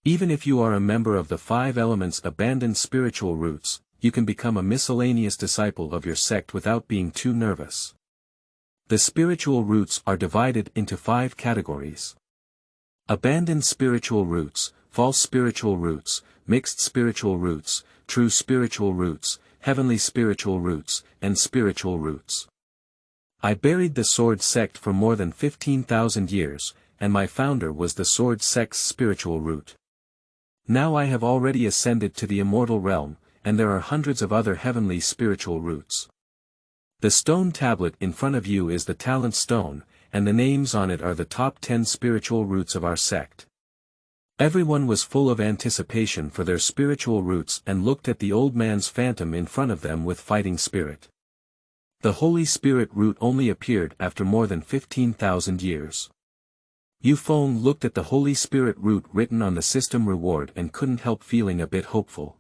Even if you are a member of the five elements abandoned spiritual roots, you can become a miscellaneous disciple of your sect without being too nervous. The spiritual roots are divided into 5 categories. Abandoned spiritual roots, false spiritual roots, mixed spiritual roots, true spiritual roots, heavenly spiritual roots, and spiritual roots. I buried the Sword sect for more than 15,000 years, and my founder was the Sword sect's spiritual root. Now I have already ascended to the immortal realm, and there are hundreds of other heavenly spiritual roots. The stone tablet in front of you is the talent stone, and the names on it are the top 10 spiritual roots of our sect. Everyone was full of anticipation for their spiritual roots and looked at the old man's phantom in front of them with fighting spirit. The Holy Spirit root only appeared after more than 15,000 years. Yufeng looked at the Holy Spirit root written on the system reward and couldn't help feeling a bit hopeful.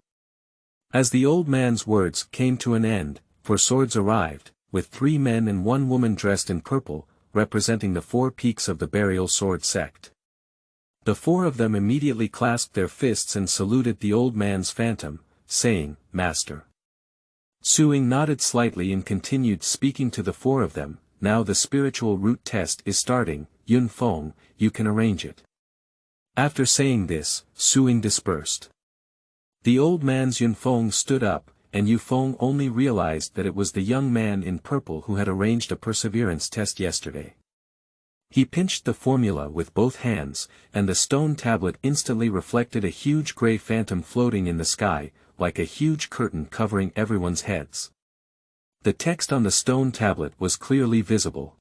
As the old man's words came to an end, 4 swords arrived, with 3 men and 1 woman dressed in purple, representing the 4 peaks of the burial sword sect. The 4 of them immediately clasped their fists and saluted the old man's phantom, saying, "Master." Xiang nodded slightly and continued speaking to the 4 of them. "Now the spiritual root test is starting, Yunfeng, you can arrange it." After saying this, Xiang dispersed. The old man's Yunfeng stood up, and Yufeng only realized that it was the young man in purple who had arranged a perseverance test yesterday. He pinched the formula with both hands, and the stone tablet instantly reflected a huge grey phantom floating in the sky, like a huge curtain covering everyone's heads. The text on the stone tablet was clearly visible.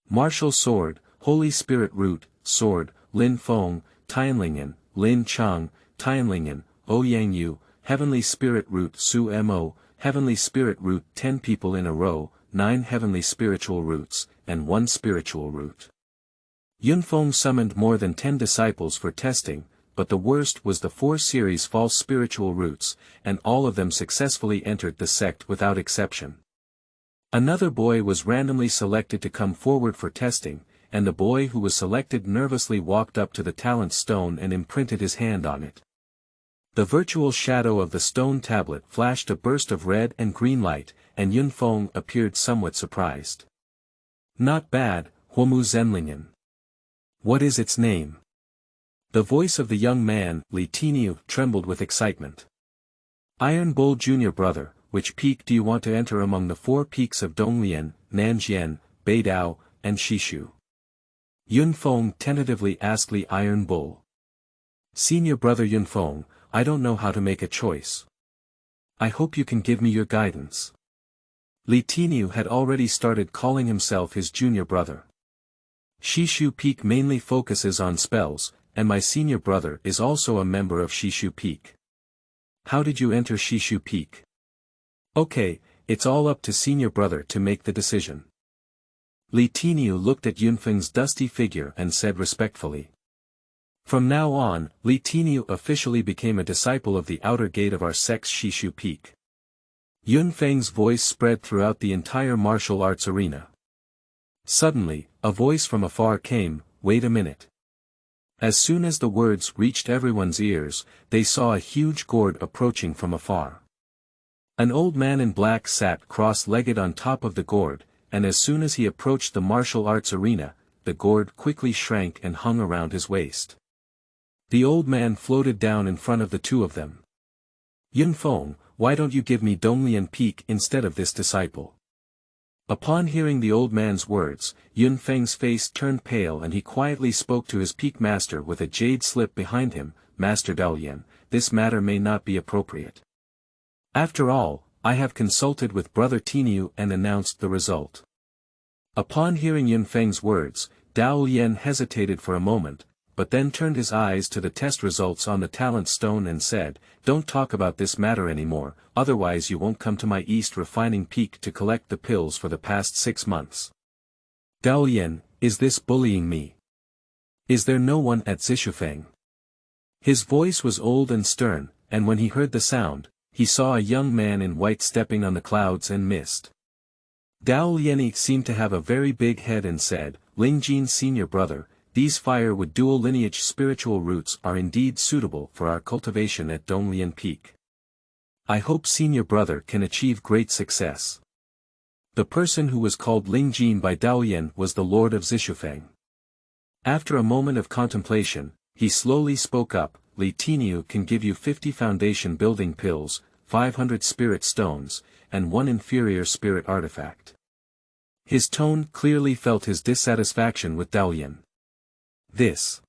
Martial Sword, Holy Spirit Root, Sword, Lin Feng, Tianlingen, Lin Chang, Tianlingen, Ouyang Yu, Heavenly Spirit Root Su Mo, Heavenly Spirit Root 10 people in a row, 9 Heavenly Spiritual Roots, and 1 Spiritual Root. Yunfeng summoned more than 10 disciples for testing, but the worst was the 4 series false spiritual roots, and all of them successfully entered the sect without exception. Another boy was randomly selected to come forward for testing, and the boy who was selected nervously walked up to the talent stone and imprinted his hand on it. The virtual shadow of the stone tablet flashed a burst of red and green light, and Yunfeng appeared somewhat surprised. "Not bad, Huomu Zenlingen. What is its name?" The voice of the young man, Li Tiniu, trembled with excitement. "Iron Bull Junior Brother, which peak do you want to enter among the 4 peaks of Donglian, Nanjian, Beidao, and Shishu?" Yunfeng tentatively asked Li Iron Bull. "Senior Brother Yunfeng, I don't know how to make a choice. I hope you can give me your guidance." Li Tiniu had already started calling himself his junior brother. "Shishu Peak mainly focuses on spells, and my senior brother is also a member of Shishu Peak." "How did you enter Shishu Peak?" "Okay, it's all up to senior brother to make the decision." Li Tiniu looked at Yunfeng's dusty figure and said respectfully. From now on, Li Tiniu officially became a disciple of the outer gate of our sect's Shishu Peak. Yunfeng's voice spread throughout the entire martial arts arena. Suddenly, a voice from afar came, "Wait a minute." As soon as the words reached everyone's ears, they saw a huge gourd approaching from afar. An old man in black sat cross-legged on top of the gourd, and as soon as he approached the martial arts arena, the gourd quickly shrank and hung around his waist. The old man floated down in front of the 2 of them. "Yunfeng, why don't you give me Donglian Peak instead of this disciple?" Upon hearing the old man's words, Yunfeng's face turned pale and he quietly spoke to his peak master with a jade slip behind him, "Master Lian, this matter may not be appropriate. After all, I have consulted with Brother Tiniu and announced the result." Upon hearing Yunfeng's words, Lian hesitated for a moment, but then turned his eyes to the test results on the talent stone and said, "Don't talk about this matter anymore, otherwise you won't come to my East Refining Peak to collect the pills for the past 6 months. Lian, is this bullying me? Is there no one at Zishufeng?" His voice was old and stern, and when he heard the sound, he saw a young man in white stepping on the clouds and mist. Lian seemed to have a very big head and said, "Lingjin senior brother, these firewood dual lineage spiritual roots are indeed suitable for our cultivation at Donglian Peak. I hope senior brother can achieve great success." The person who was called Lingjin by Lian was the Lord of Zishufeng. After a moment of contemplation, he slowly spoke up, "Li Tiniu can give you 50 foundation building pills, 500 spirit stones, and 1 inferior spirit artifact." His tone clearly felt his dissatisfaction with Lian. "This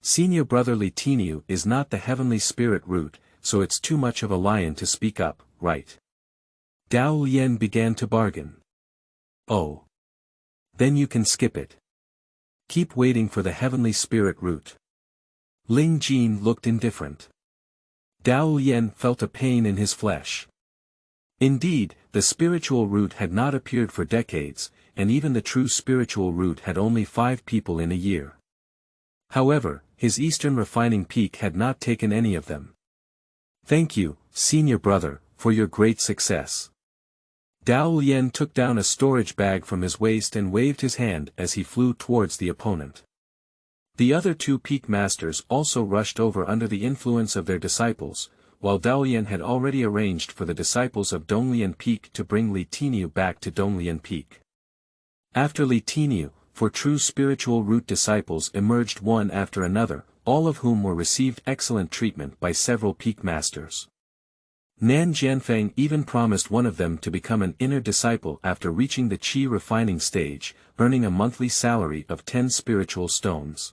senior brother Li Tiniu is not the heavenly spirit root, so it's too much of a lion to speak up, right?" Lian began to bargain. "Oh. Then you can skip it. Keep waiting for the heavenly spirit route. Ling Jin looked indifferent. Dao Lian felt a pain in his flesh. Indeed, the spiritual route had not appeared for decades, and even the true spiritual route had only 5 people in a year. However, his Eastern refining peak had not taken any of them. Thank you, senior brother, for your great success. Dao Lian took down a storage bag from his waist and waved his hand as he flew towards the opponent. The other 2 peak masters also rushed over under the influence of their disciples, while Dao Lian had already arranged for the disciples of Donglian Peak to bring Li Teniu back to Donglian Peak. After Li Teniu, 4 true spiritual root disciples emerged one after another, all of whom were received excellent treatment by several peak masters. Nan Jianfeng even promised one of them to become an inner disciple after reaching the qi refining stage, earning a monthly salary of 10 spiritual stones.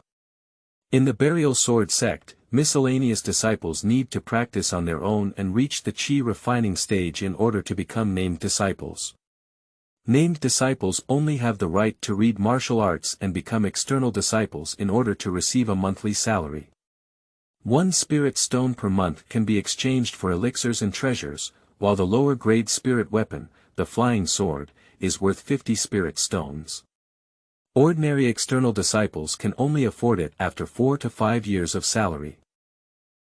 In the burial sword sect, miscellaneous disciples need to practice on their own and reach the qi refining stage in order to become named disciples. Named disciples only have the right to read martial arts and become external disciples in order to receive a monthly salary. 1 spirit stone per month can be exchanged for elixirs and treasures, while the lower grade spirit weapon, the flying sword, is worth 50 spirit stones. Ordinary external disciples can only afford it after 4 to 5 years of salary.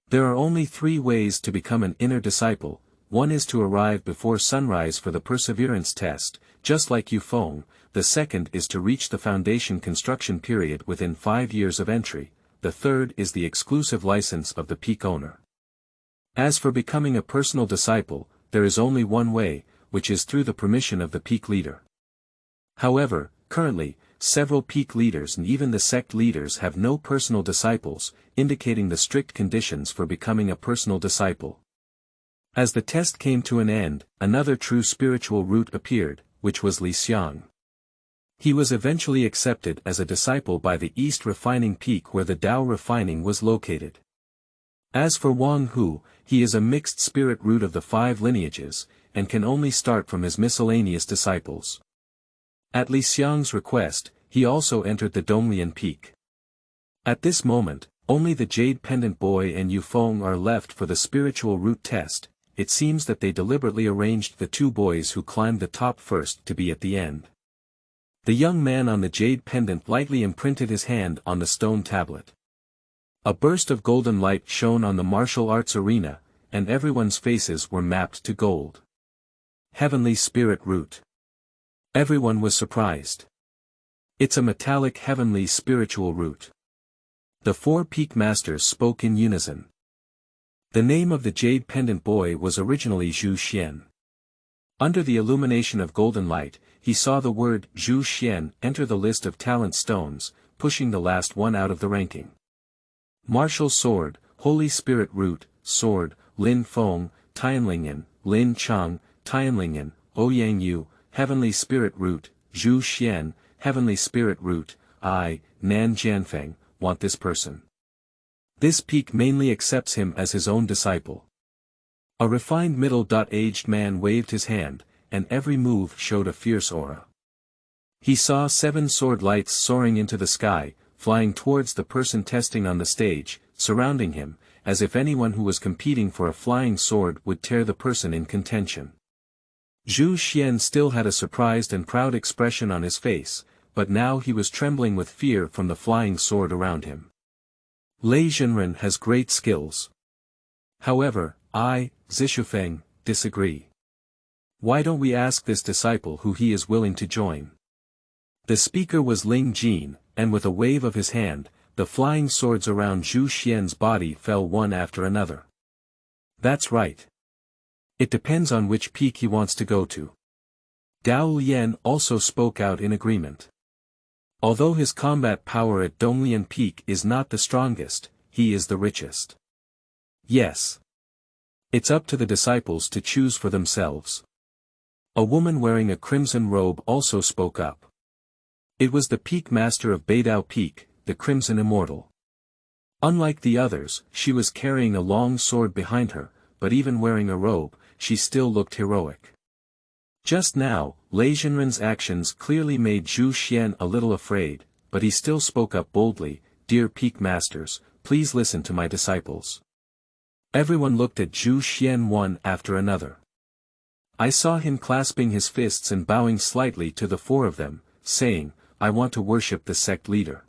There are only 3 ways to become an inner disciple. One is to arrive before sunrise for the perseverance test, just like Yufeng. The second is to reach the foundation construction period within 5 years of entry. The third is the exclusive license of the peak owner. As for becoming a personal disciple, there is only one way, which is through the permission of the peak leader. However, currently, several peak leaders and even the sect leaders have no personal disciples, indicating the strict conditions for becoming a personal disciple. As the test came to an end, another true spiritual root appeared, which was Xiang. He was eventually accepted as a disciple by the East Refining Peak where the Tao Refining was located. As for Wang Hu, he is a mixed spirit root of the 5 lineages, and can only start from his miscellaneous disciples. At Xiang's request, he also entered the Donglian Peak. At this moment, only the Jade Pendant Boy and Yufeng are left for the spiritual root test. It seems that they deliberately arranged the 2 boys who climbed the top first to be at the end. The young man on the jade pendant lightly imprinted his hand on the stone tablet. A burst of golden light shone on the martial arts arena, and everyone's faces were mapped to gold. Heavenly Spirit Root. Everyone was surprised. It's a metallic heavenly spiritual root. The 4 peak masters spoke in unison. The name of the jade pendant boy was originally Zhu Xian. Under the illumination of golden light, he saw the word Zhu Xian enter the list of talent stones, pushing the last one out of the ranking. Martial Sword, Holy Spirit Root, Sword, Lin Feng, Tianlingyan, Lin Chang, Tianlingyan, Ouyang Yu, Heavenly Spirit Root, Zhu Xian, Heavenly Spirit Root, I, Nan Jianfeng, want this person. This peak mainly accepts him as his own disciple. A refined middle-aged man waved his hand, and every move showed a fierce aura. He saw 7 sword lights soaring into the sky, flying towards the person testing on the stage, surrounding him, as if anyone who was competing for a flying sword would tear the person in contention. Zhu Xian still had a surprised and proud expression on his face, but now he was trembling with fear from the flying sword around him. Lei Zhenren has great skills. However, I, Zishufeng, disagree. Why don't we ask this disciple who he is willing to join? The speaker was Ling Jin, and with a wave of his hand, the flying swords around Zhu Xian's body fell one after another. That's right. It depends on which peak he wants to go to. Dao Lian also spoke out in agreement. Although his combat power at Donglian Peak is not the strongest, he is the richest. Yes. It's up to the disciples to choose for themselves. A woman wearing a crimson robe also spoke up. It was the peak master of Beidao Peak, the Crimson Immortal. Unlike the others, she was carrying a long sword behind her, but even wearing a robe, she still looked heroic. Just now, Lei Zhenren's actions clearly made Zhu Xian a little afraid, but he still spoke up boldly, "Dear Peak Masters, please listen to my disciples." Everyone looked at Zhu Xian one after another. I saw him clasping his fists and bowing slightly to the four of them, saying, "I want to worship the sect leader."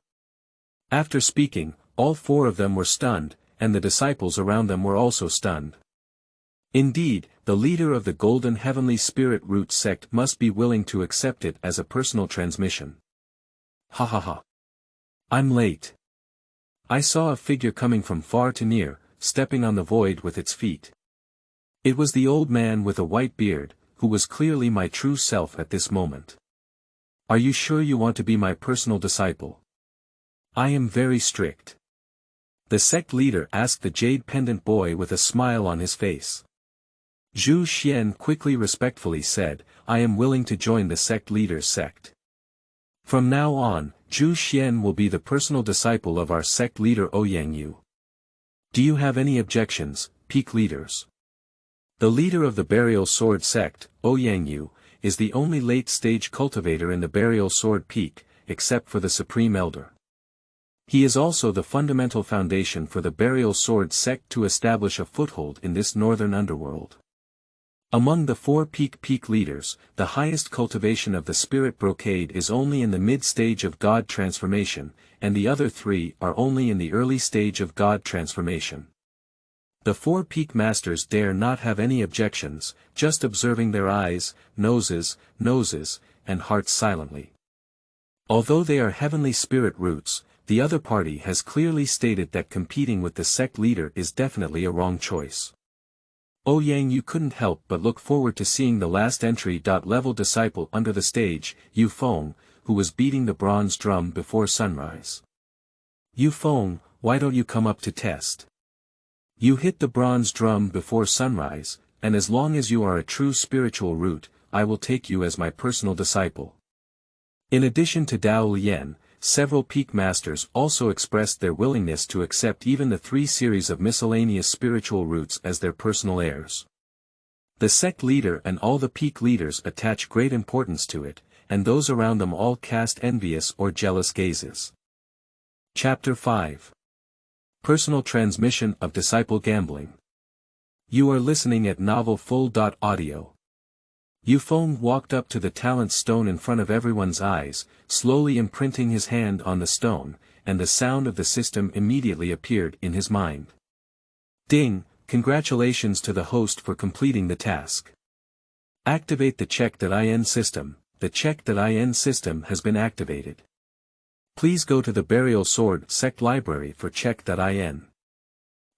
After speaking, all four of them were stunned, and the disciples around them were also stunned. Indeed, the leader of the Golden Heavenly Spirit Root sect must be willing to accept it as a personal transmission. Ha ha ha. I'm late. I saw a figure coming from far to near, stepping on the void with its feet. It was the old man with a white beard, who was clearly my true self at this moment. "Are you sure you want to be my personal disciple?" "I am very strict." The sect leader asked the jade pendant boy with a smile on his face. Zhu Xian quickly respectfully said, "I am willing to join the sect leader's sect. From now on, Zhu Xian will be the personal disciple of our sect leader Ouyang Yu. Do you have any objections, peak leaders?" The leader of the Burial Sword sect, Ouyang Yu, is the only late-stage cultivator in the Burial Sword Peak, except for the Supreme Elder. He is also the fundamental foundation for the Burial Sword sect to establish a foothold in this northern underworld. Among the four peak leaders, the highest cultivation of the spirit brocade is only in the mid-stage of God transformation, and the other three are only in the early stage of God transformation. The four peak masters dare not have any objections, just observing their eyes, noses, and hearts silently. Although they are heavenly spirit roots, the other party has clearly stated that competing with the sect leader is definitely a wrong choice. Ouyang Yu couldn't help but look forward to seeing the last entry-level disciple under the stage, Yu Feng, who was beating the bronze drum before sunrise. "Yu Feng, why don't you come up to test? You hit the bronze drum before sunrise, and as long as you are a true spiritual root, I will take you as my personal disciple." In addition to Dao Lian, several peak masters also expressed their willingness to accept even the 3 series of miscellaneous spiritual roots as their personal heirs. The sect leader and all the peak leaders attach great importance to it, and those around them all cast envious or jealous gazes. Chapter 5. Personal Transmission of Disciple Gambling. You are listening at novelfull.audio. Yu Feng walked up to the talent stone in front of everyone's eyes, slowly imprinting his hand on the stone, and the sound of the system immediately appeared in his mind. Ding, congratulations to the host for completing the task. Activate the check.in system. The check.in system has been activated. Please go to the Burial Sword sect library for check.in.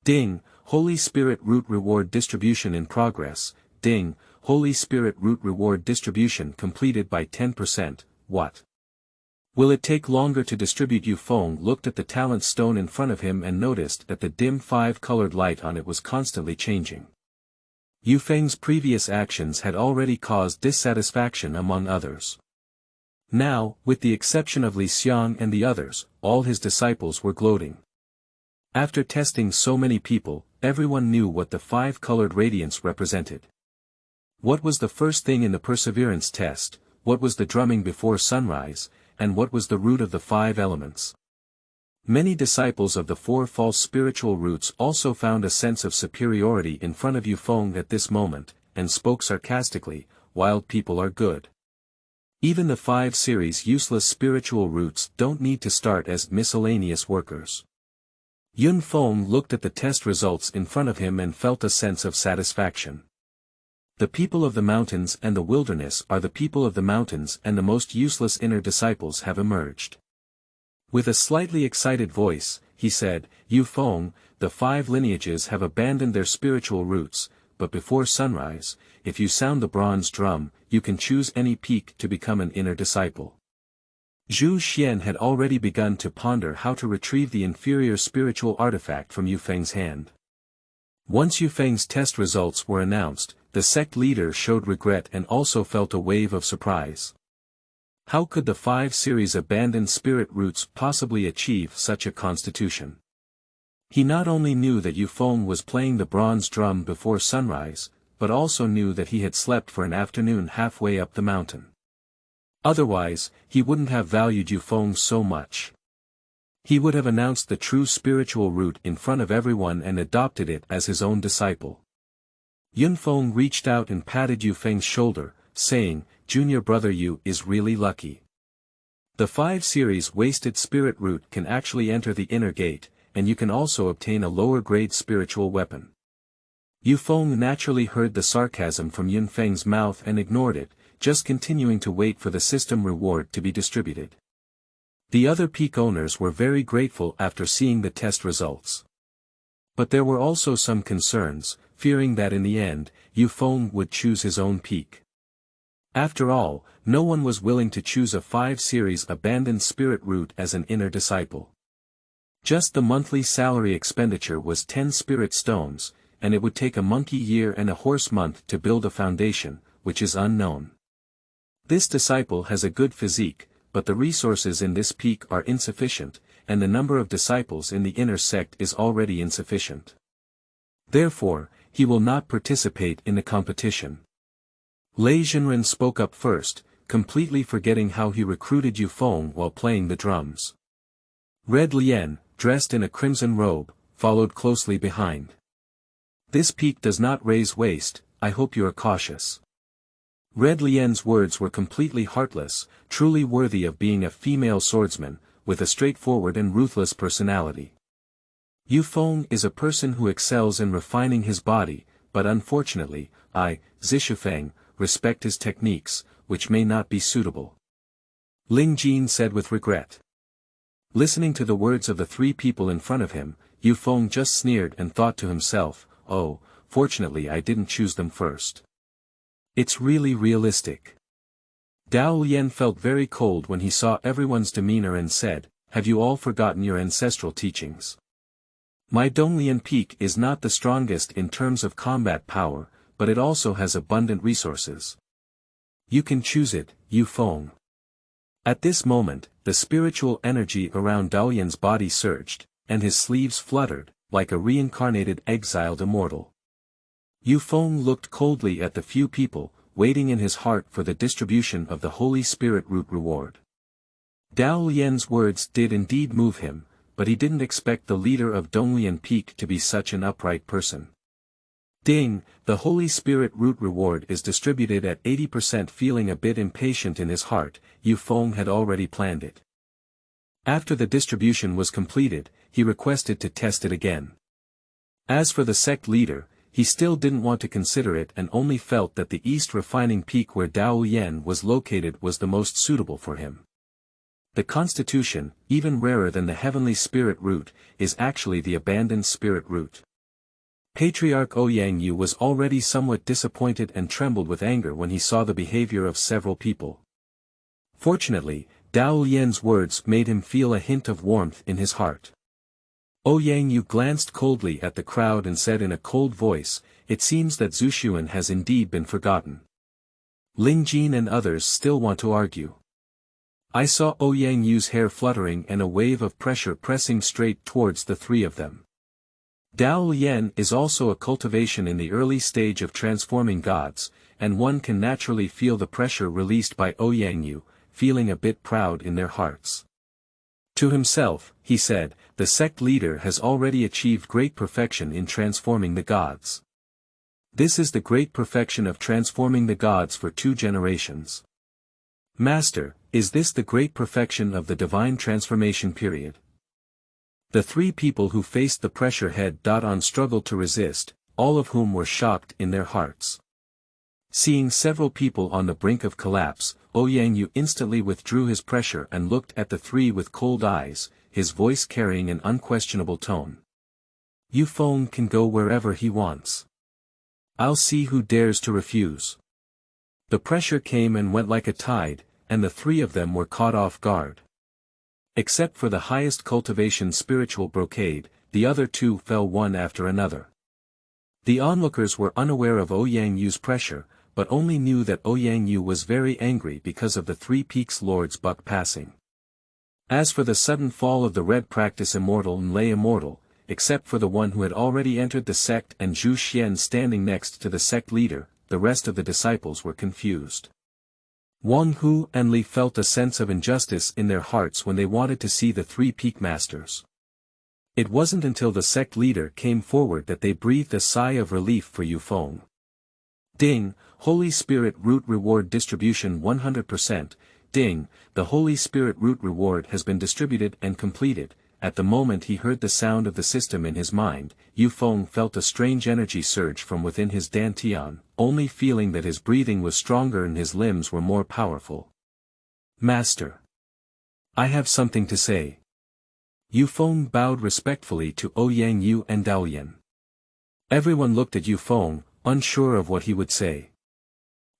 Ding, Holy Spirit Root Reward Distribution in progress. Ding, Holy Spirit Root Reward Distribution completed by 10%, what? Will it take longer to distribute? Yu Feng looked at the talent stone in front of him and noticed that the dim 5-colored light on it was constantly changing. Yu Feng's previous actions had already caused dissatisfaction among others. Now, with the exception of Xiang and the others, all his disciples were gloating. After testing so many people, everyone knew what the 5-colored radiance represented. What was the first thing in the perseverance test, what was the drumming before sunrise, and what was the root of the 5 elements? Many disciples of the 4 false spiritual roots also found a sense of superiority in front of Yu Feng at this moment, and spoke sarcastically, "Wild people are good. Even the 5 series useless spiritual roots don't need to start as miscellaneous workers." Yun Feng looked at the test results in front of him and felt a sense of satisfaction. The people of the mountains and the wilderness are the people of the mountains, and the most useless inner disciples have emerged. With a slightly excited voice, he said, "Yu Feng, the 5 lineages have abandoned their spiritual roots, but before sunrise, if you sound the bronze drum, you can choose any peak to become an inner disciple." Zhu Xian had already begun to ponder how to retrieve the inferior spiritual artifact from Yu Feng's hand. Once Yu Feng's test results were announced, the sect leader showed regret and also felt a wave of surprise. How could the 5 series abandoned spirit roots possibly achieve such a constitution? He not only knew that Yu Feng was playing the bronze drum before sunrise, but also knew that he had slept for an afternoon halfway up the mountain. Otherwise, he wouldn't have valued Yufeng so much. He would have announced the true spiritual route in front of everyone and adopted it as his own disciple. Yunfeng reached out and patted Yufeng's shoulder, saying, "Junior brother, you is really lucky. The 5 series wasted spirit route can actually enter the inner gate, and you can also obtain a lower-grade spiritual weapon." Yufeng naturally heard the sarcasm from Yunfeng's mouth and ignored it, just continuing to wait for the system reward to be distributed. The other peak owners were very grateful after seeing the test results. But there were also some concerns, fearing that in the end, Yufeng would choose his own peak. After all, no one was willing to choose a 5 series abandoned spirit route as an inner disciple. Just the monthly salary expenditure was 10 spirit stones, and it would take a monkey year and a horse month to build a foundation, which is unknown. This disciple has a good physique, but the resources in this peak are insufficient, and the number of disciples in the inner sect is already insufficient. Therefore, he will not participate in the competition. Lei Zhenren spoke up first, completely forgetting how he recruited Yufeng while playing the drums. Red Lian, dressed in a crimson robe, followed closely behind. "This peak does not raise waste, I hope you are cautious." Red Lian's words were completely heartless, truly worthy of being a female swordsman, with a straightforward and ruthless personality. Yufeng is a person who excels in refining his body, but unfortunately, I, Zishufeng, respect his techniques, which may not be suitable. Ling Jin said with regret. Listening to the words of the 3 people in front of him, Yufeng just sneered and thought to himself, "Oh, fortunately I didn't choose them first. It's really realistic." Dao Lian felt very cold when he saw everyone's demeanor and said, "Have you all forgotten your ancestral teachings? My Donglian peak is not the strongest in terms of combat power, but it also has abundant resources. You can choose it, Yufeng." At this moment, the spiritual energy around Daolian's body surged, and his sleeves fluttered, like a reincarnated exiled immortal. Yufeng looked coldly at the few people, waiting in his heart for the distribution of the Holy Spirit root reward. Dao Lian's words did indeed move him, but he didn't expect the leader of Donglian Peak to be such an upright person. Ding, the Holy Spirit root reward is distributed at 80%. Feeling a bit impatient in his heart, Yufeng had already planned it. After the distribution was completed, he requested to test it again. As for the sect leader, he still didn't want to consider it and only felt that the East Refining Peak where Dao Lian was located was the most suitable for him. The constitution, even rarer than the Heavenly Spirit root, is actually the abandoned spirit root. Patriarch Ouyang Yu was already somewhat disappointed and trembled with anger when he saw the behavior of several people. Fortunately, Dao Lian's words made him feel a hint of warmth in his heart. Ouyang Yu glanced coldly at the crowd and said in a cold voice, "It seems that Zushuan has indeed been forgotten." Ling Jin and others still want to argue. I saw Ouyang Yu's hair fluttering and a wave of pressure pressing straight towards the 3 of them. Dao Lian is also a cultivation in the early stage of transforming gods, and one can naturally feel the pressure released by Ouyang Yu, feeling a bit proud in their hearts. To himself, he said, "The sect leader has already achieved great perfection in transforming the gods. This is the great perfection of transforming the gods for 2 generations. Master, is this the great perfection of the divine transformation period?" The 3 people who faced the pressure head-on struggled to resist, all of whom were shocked in their hearts. Seeing several people on the brink of collapse, Ouyang Yu instantly withdrew his pressure and looked at the 3 with cold eyes, his voice carrying an unquestionable tone. "Yufeng can go wherever he wants. I'll see who dares to refuse." The pressure came and went like a tide, and the 3 of them were caught off guard. Except for the highest cultivation spiritual brocade, the other 2 fell one after another. The onlookers were unaware of Ouyang Yu's pressure, but only knew that Ouyang Yu was very angry because of the 3 Peaks Lord's buck passing. As for the sudden fall of the Red Practice Immortal and Lei Immortal, except for the one who had already entered the sect and Zhu Xian standing next to the sect leader. The rest of the disciples were confused. Wang Hu and Li felt a sense of injustice in their hearts when they wanted to see the three peak masters. It wasn't until the sect leader came forward that they breathed a sigh of relief for Yufeng. Ding, Holy Spirit Root Reward Distribution 100%, ding, the Holy Spirit Root Reward has been distributed and completed. At the moment he heard the sound of the system in his mind, Yufeng felt a strange energy surge from within his dantian, only feeling that his breathing was stronger and his limbs were more powerful. Master. I have something to say. Yufeng bowed respectfully to Ouyang Yu and Daolian. Everyone looked at Yufeng, unsure of what he would say.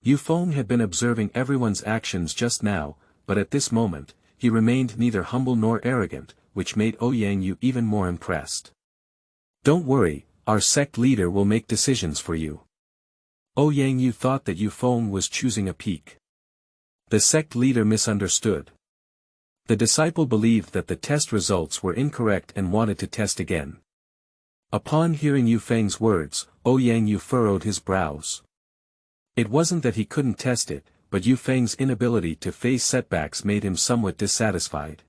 Yufeng had been observing everyone's actions just now, but at this moment, he remained neither humble nor arrogant, which made Ouyang Yu even more impressed. Don't worry, our sect leader will make decisions for you. Ouyang Yu thought that Yufeng was choosing a peak. The sect leader misunderstood. The disciple believed that the test results were incorrect and wanted to test again. Upon hearing Yufeng's words, Ouyang Yu furrowed his brows. It wasn't that he couldn't test it, but Yufeng's inability to face setbacks made him somewhat dissatisfied.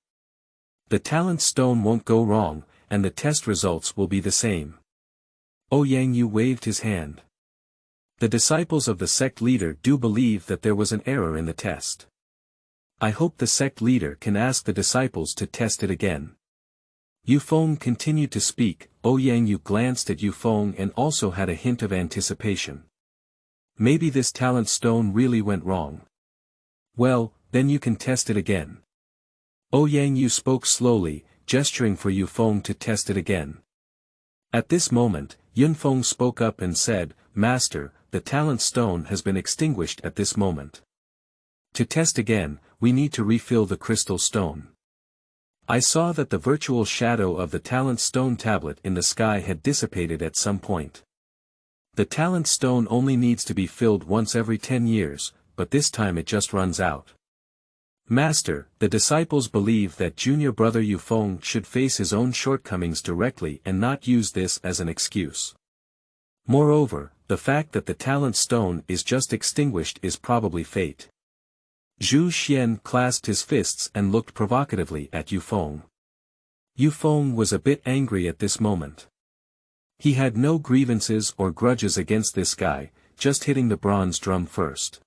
The talent stone won't go wrong, and the test results will be the same. Ouyang Yu waved his hand. The disciples of the sect leader do believe that there was an error in the test. I hope the sect leader can ask the disciples to test it again. Yufeng continued to speak. Ouyang Yu glanced at Yufeng and also had a hint of anticipation. Maybe this talent stone really went wrong. Well, then you can test it again. Ouyang Yu spoke slowly, gesturing for Yufeng to test it again. At this moment, Yunfeng spoke up and said, Master, the talent stone has been extinguished at this moment. To test again, we need to refill the crystal stone. I saw that the virtual shadow of the talent stone tablet in the sky had dissipated at some point. The talent stone only needs to be filled once every 10 years, but this time it just runs out. Master, the disciples believe that junior brother Yufeng should face his own shortcomings directly and not use this as an excuse. Moreover, the fact that the talent stone is just extinguished is probably fate. Zhu Xian clasped his fists and looked provocatively at Yufeng. Yufeng was a bit angry at this moment. He had no grievances or grudges against this guy, just hitting the bronze drum first.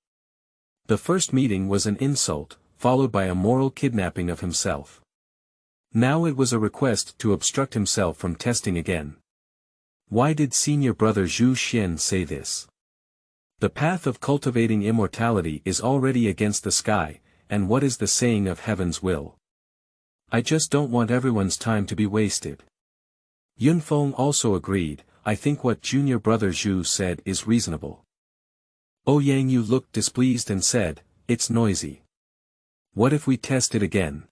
The first meeting was an insult, followed by a moral kidnapping of himself. Now it was a request to obstruct himself from testing again. Why did senior brother Zhu Xian say this? The path of cultivating immortality is already against the sky, and what is the saying of heaven's will? I just don't want everyone's time to be wasted. Yunfeng also agreed. I think what junior brother Zhu said is reasonable. Ouyang Yu looked displeased and said, it's noisy. What if we test it again?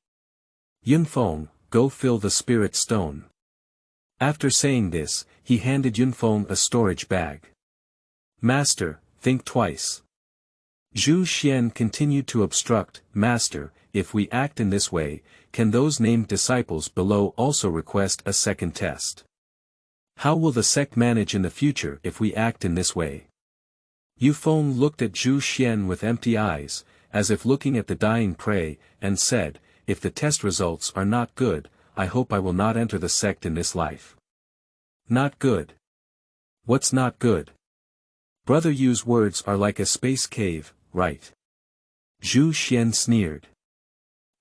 Yunfeng, go fill the spirit stone. After saying this, he handed Yunfeng a storage bag. Master, think twice. Zhu Xian continued to obstruct. Master, if we act in this way, can those named disciples below also request a second test? How will the sect manage in the future if we act in this way? Yufeng looked at Zhu Xian with empty eyes, as if looking at the dying prey, and said, if the test results are not good, I hope I will not enter the sect in this life. Not good. What's not good? Brother Yu's words are like a space cave, right? Zhu Xian sneered.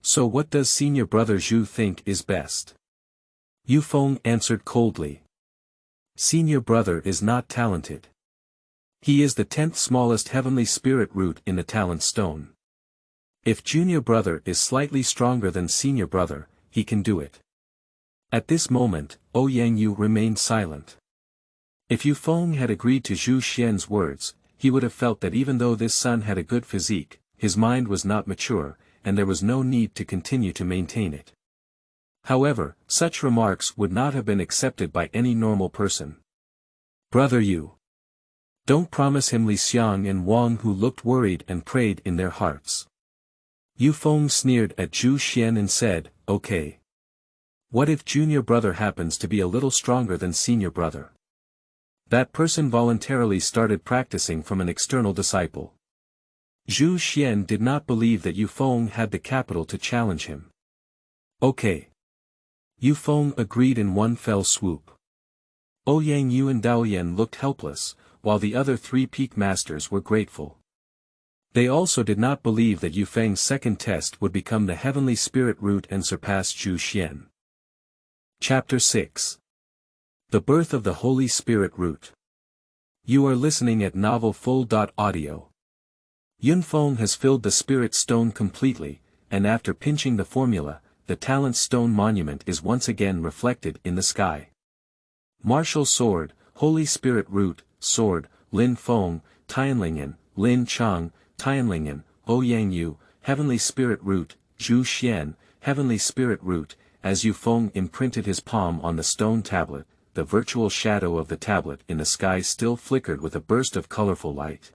So what does senior brother Zhu think is best? Yufeng answered coldly. Senior brother is not talented. He is the 10th smallest heavenly spirit root in the talent stone. If junior brother is slightly stronger than senior brother, he can do it. At this moment, Ouyang Yu remained silent. If Yufeng had agreed to Zhu Xian's words, he would have felt that even though this son had a good physique, his mind was not mature, and there was no need to continue to maintain it. However, such remarks would not have been accepted by any normal person. Brother Yu. Don't promise him. Li Xiang and Wang Hu looked worried and prayed in their hearts. Yufeng sneered at Zhu Xian and said, okay. What if junior brother happens to be a little stronger than senior brother? That person voluntarily started practicing from an external disciple. Zhu Xian did not believe that Yu Feng had the capital to challenge him. Okay. Yu Feng agreed in one fell swoop. Ouyang Yu and Daoyan looked helpless, while the other three peak masters were grateful. They also did not believe that Yu Feng's second test would become the heavenly spirit root and surpass Zhu Xian. Chapter 6. The Birth of the Holy Spirit Root. You are listening at Novel Full.audio. Yunfeng has filled the spirit stone completely, and after pinching the formula, the talent stone monument is once again reflected in the sky. Martial Sword, Holy Spirit Root, Sword, Lin Feng, Tianlingen, Lin Chang, Tianlingen, Ouyang Yu, Heavenly Spirit Root, Zhu Xian, Heavenly Spirit Root. As Yu Feng imprinted his palm on the stone tablet, the virtual shadow of the tablet in the sky still flickered with a burst of colorful light.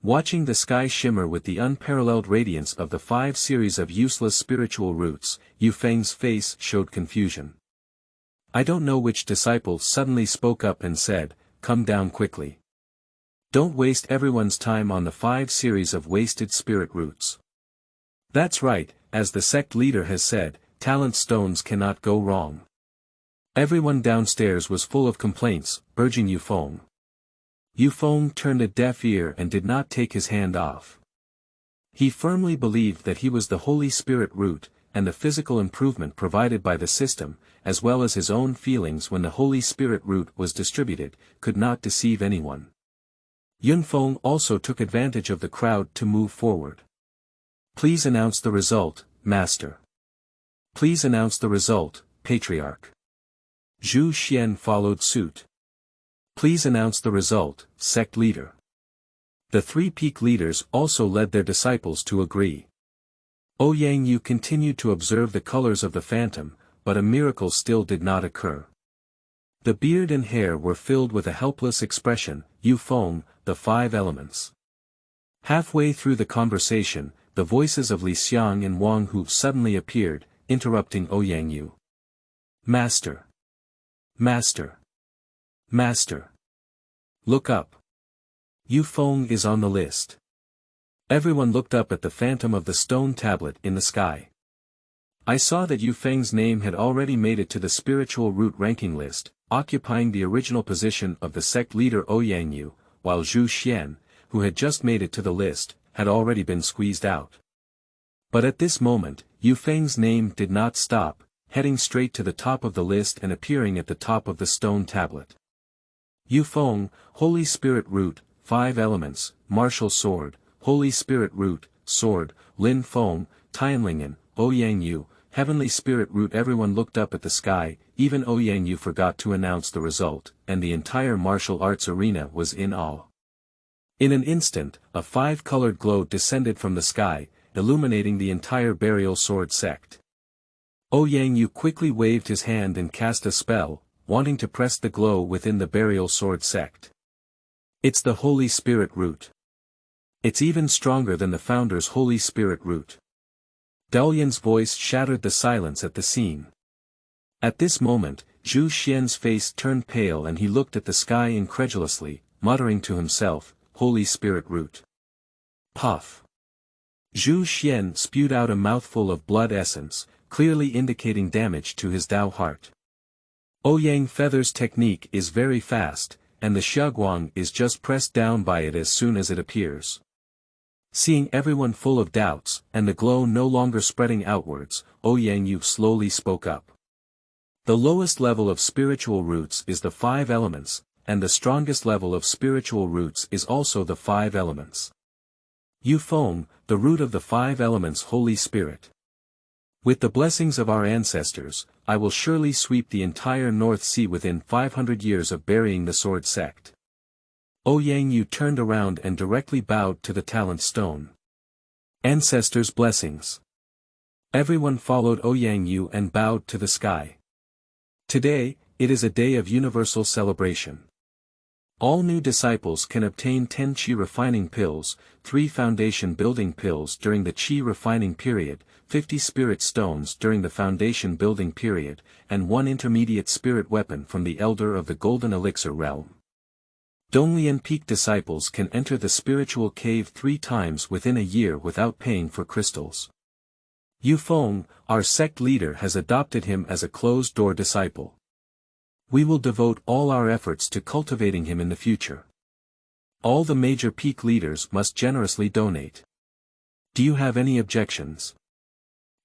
Watching the sky shimmer with the unparalleled radiance of the 5 series of useless spiritual roots, Yu Feng's face showed confusion. I don't know which disciple suddenly spoke up and said, "Come down quickly. Don't waste everyone's time on the 5 series of wasted spirit roots." That's right, as the sect leader has said, talent stones cannot go wrong. Everyone downstairs was full of complaints, urging Yu Feng. Yu Feng turned a deaf ear and did not take his hand off. He firmly believed that he was the Holy Spirit root, and the physical improvement provided by the system, as well as his own feelings when the Holy Spirit root was distributed, could not deceive anyone. Yunfeng also took advantage of the crowd to move forward. Please announce the result, Master. Please announce the result, Patriarch. Zhu Xian followed suit. Please announce the result, Sect Leader. The 3 peak leaders also led their disciples to agree. Ouyang Yu continued to observe the colors of the phantom, but a miracle still did not occur. The beard and hair were filled with a helpless expression, Yu Feng, the 5 elements. Halfway through the conversation, the voices of Xiang and Wang Hu suddenly appeared, interrupting Ouyang Yu. Master! Master! Master! Look up! Yu Feng is on the list. Everyone looked up at the phantom of the stone tablet in the sky. I saw that Yu Feng's name had already made it to the spiritual root ranking list, occupying the original position of the sect leader Ouyang Yu, while Zhu Xian, who had just made it to the list, had already been squeezed out. But at this moment, Yu Feng's name did not stop, heading straight to the top of the list and appearing at the top of the stone tablet. Yu Feng, Holy Spirit Root, 5 elements, Martial Sword, Holy Spirit Root, Sword, Lin Feng, Tianlingen, Ouyang Yu, Heavenly Spirit Root. Everyone looked up at the sky, even Ouyang Yu forgot to announce the result, and the entire martial arts arena was in awe. In an instant, a 5-colored glow descended from the sky, illuminating the entire burial sword sect. Ouyang Yu quickly waved his hand and cast a spell, wanting to press the glow within the burial sword sect. It's the Holy Spirit root. It's even stronger than the founder's Holy Spirit root. Daoyan's voice shattered the silence at the scene. At this moment, Zhu Xian's face turned pale and he looked at the sky incredulously, muttering to himself, Holy Spirit root. Puff. Zhu Xian spewed out a mouthful of blood essence, clearly indicating damage to his Dao heart. Ouyang Feather's technique is very fast, and the Xiaoguang is just pressed down by it as soon as it appears. Seeing everyone full of doubts, and the glow no longer spreading outwards, Ouyang Yu slowly spoke up. The lowest level of spiritual roots is the 5 elements, and the strongest level of spiritual roots is also the 5 elements. Yu Feng, the root of the 5 elements Holy Spirit. With the blessings of our ancestors, I will surely sweep the entire North Sea within 500 years of burying the sword sect. Ouyang Yu turned around and directly bowed to the talent stone. Ancestors' blessings. Everyone followed Ouyang Yu and bowed to the sky. Today, it is a day of universal celebration. All new disciples can obtain 10 Qi refining pills, 3 foundation building pills during the Qi refining period, 50 spirit stones during the foundation building period, and 1 intermediate spirit weapon from the Elder of the Golden Elixir realm. Donglian peak disciples can enter the spiritual cave 3 times within a year without paying for crystals. Yufeng, our sect leader, has adopted him as a closed-door disciple. We will devote all our efforts to cultivating him in the future. All the major peak leaders must generously donate. Do you have any objections?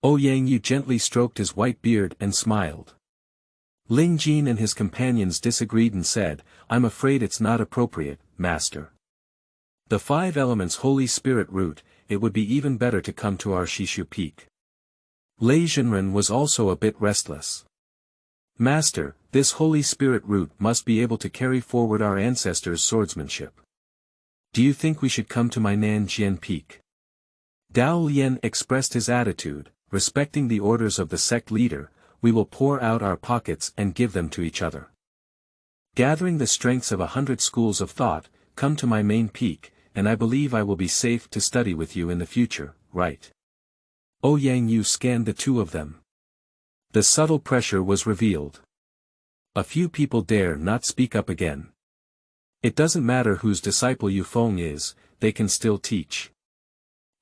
Ouyang Yu gently stroked his white beard and smiled. Ling Jin and his companions disagreed and said, I'm afraid it's not appropriate, Master. The 5 elements Holy Spirit root, it would be even better to come to our Shishu peak. Lei Zhenren was also a bit restless. Master, this Holy Spirit root must be able to carry forward our ancestors' swordsmanship. Do you think we should come to my Nanjian peak? Dao Lian expressed his attitude, respecting the orders of the sect leader, we will pour out our pockets and give them to each other. Gathering the strengths of 100 schools of thought, come to my main peak, and I believe I will be safe to study with you in the future, right? Ouyang Yu scanned the 2 of them. The subtle pressure was revealed. A few people dare not speak up again. It doesn't matter whose disciple Yufeng is, they can still teach.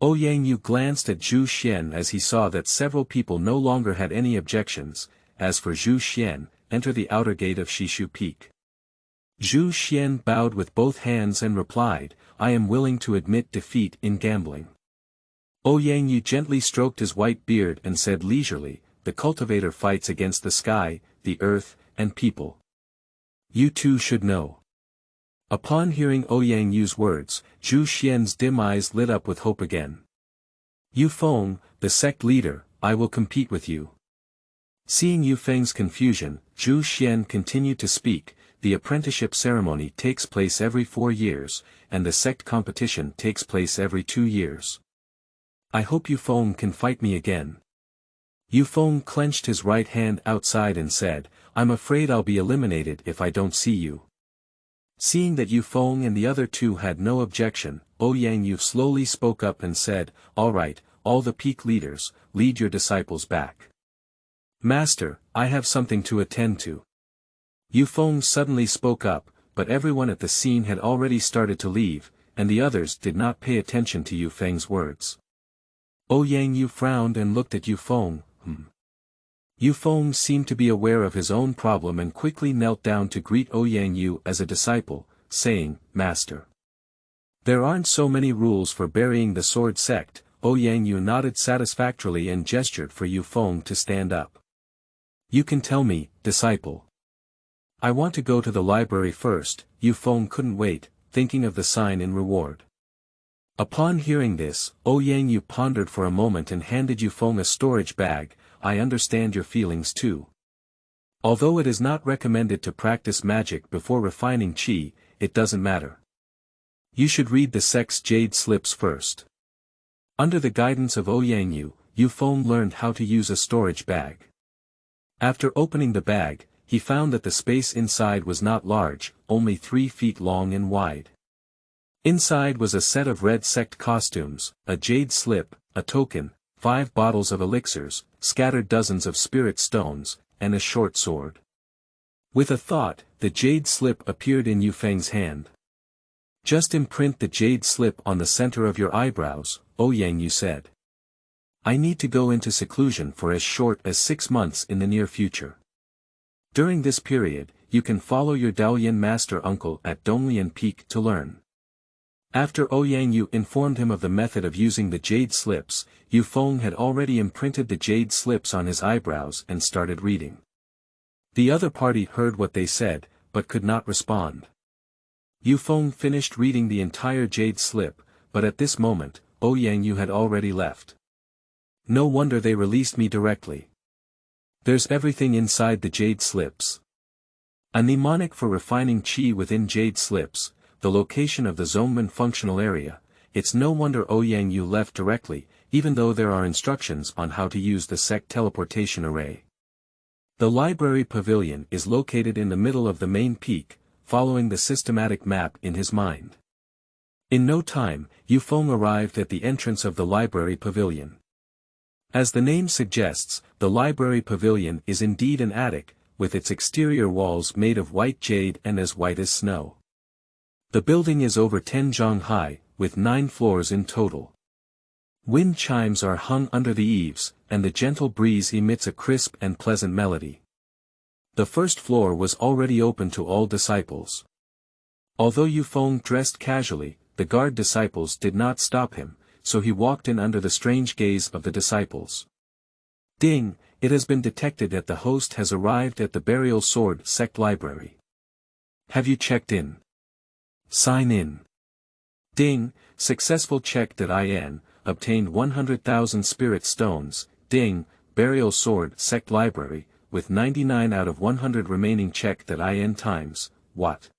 Ouyang Yu glanced at Zhu Xian as he saw that several people no longer had any objections. As for Zhu Xian, enter the outer gate of Shishu Peak. Zhu Xian bowed with both hands and replied, I am willing to admit defeat in gambling. Ouyang Yu gently stroked his white beard and said leisurely, the cultivator fights against the sky, the earth, and people. You too should know. Upon hearing Ouyang Yu's words, Zhu Xian's dim eyes lit up with hope again. Yufeng, the sect leader, I will compete with you. Seeing Yufeng's confusion, Zhu Xian continued to speak, the apprenticeship ceremony takes place every 4 years, and the sect competition takes place every 2 years. I hope Yufeng can fight me again. Yufeng clenched his right hand outside and said, I'm afraid I'll be eliminated if I don't see you. Seeing that Yufeng and the other 2 had no objection, Ouyang Yu slowly spoke up and said, all right, all the peak leaders, lead your disciples back. Master, I have something to attend to. Yufeng suddenly spoke up, but everyone at the scene had already started to leave, and the others did not pay attention to Yufeng's words. Ouyang Yu frowned and looked at Yufeng. Yufeng seemed to be aware of his own problem and quickly knelt down to greet Ouyang Yu as a disciple, saying, Master. There aren't so many rules for burying the sword sect. Ouyang Yu nodded satisfactorily and gestured for Yufeng to stand up. You can tell me, disciple. I want to go to the library first. Yufeng couldn't wait, thinking of the sign in reward. Upon hearing this, Ouyang Yu pondered for a moment and handed Yufeng a storage bag. I understand your feelings too. Although it is not recommended to practice magic before refining qi, it doesn't matter. You should read the sect's jade slips first. Under the guidance of Ouyang Yu, Yufeng learned how to use a storage bag. After opening the bag, he found that the space inside was not large, only 3 feet long and wide. Inside was a set of red sect costumes, a jade slip, a token, 5 bottles of elixirs, scattered dozens of spirit stones, and a short sword. With a thought, the jade slip appeared in Yufeng's hand. Just imprint the jade slip on the center of your eyebrows, Ouyang Yu said. I need to go into seclusion for as short as 6 months in the near future. During this period, you can follow your Daoyan master uncle at Donglian Peak to learn. After Ouyang Yu informed him of the method of using the jade slips, Yufeng had already imprinted the jade slips on his eyebrows and started reading. The other party heard what they said, but could not respond. Yufeng finished reading the entire jade slip, but at this moment, Ouyang Yu had already left. No wonder they released me directly. There's everything inside the jade slips. A mnemonic for refining qi within jade slips, the location of the Zongmen functional area. It's no wonder Ouyang Yu left directly, even though there are instructions on how to use the sect teleportation array. The library pavilion is located in the middle of the main peak, following the systematic map in his mind. In no time, Yufeng arrived at the entrance of the library pavilion. As the name suggests, the library pavilion is indeed an attic, with its exterior walls made of white jade and as white as snow. The building is over 10 zhang high, with 9 floors in total. Wind chimes are hung under the eaves, and the gentle breeze emits a crisp and pleasant melody. The first floor was already open to all disciples. Although Yufeng dressed casually, the guard disciples did not stop him, so he walked in under the strange gaze of the disciples. Ding, it has been detected that the host has arrived at the Burial Sword Sect Library. Have you checked in? Sign in. Ding, successful check that IN, obtained 100,000 spirit stones, ding, Burial Sword Sect Library, with 99 out of 100 remaining check that IN times, what?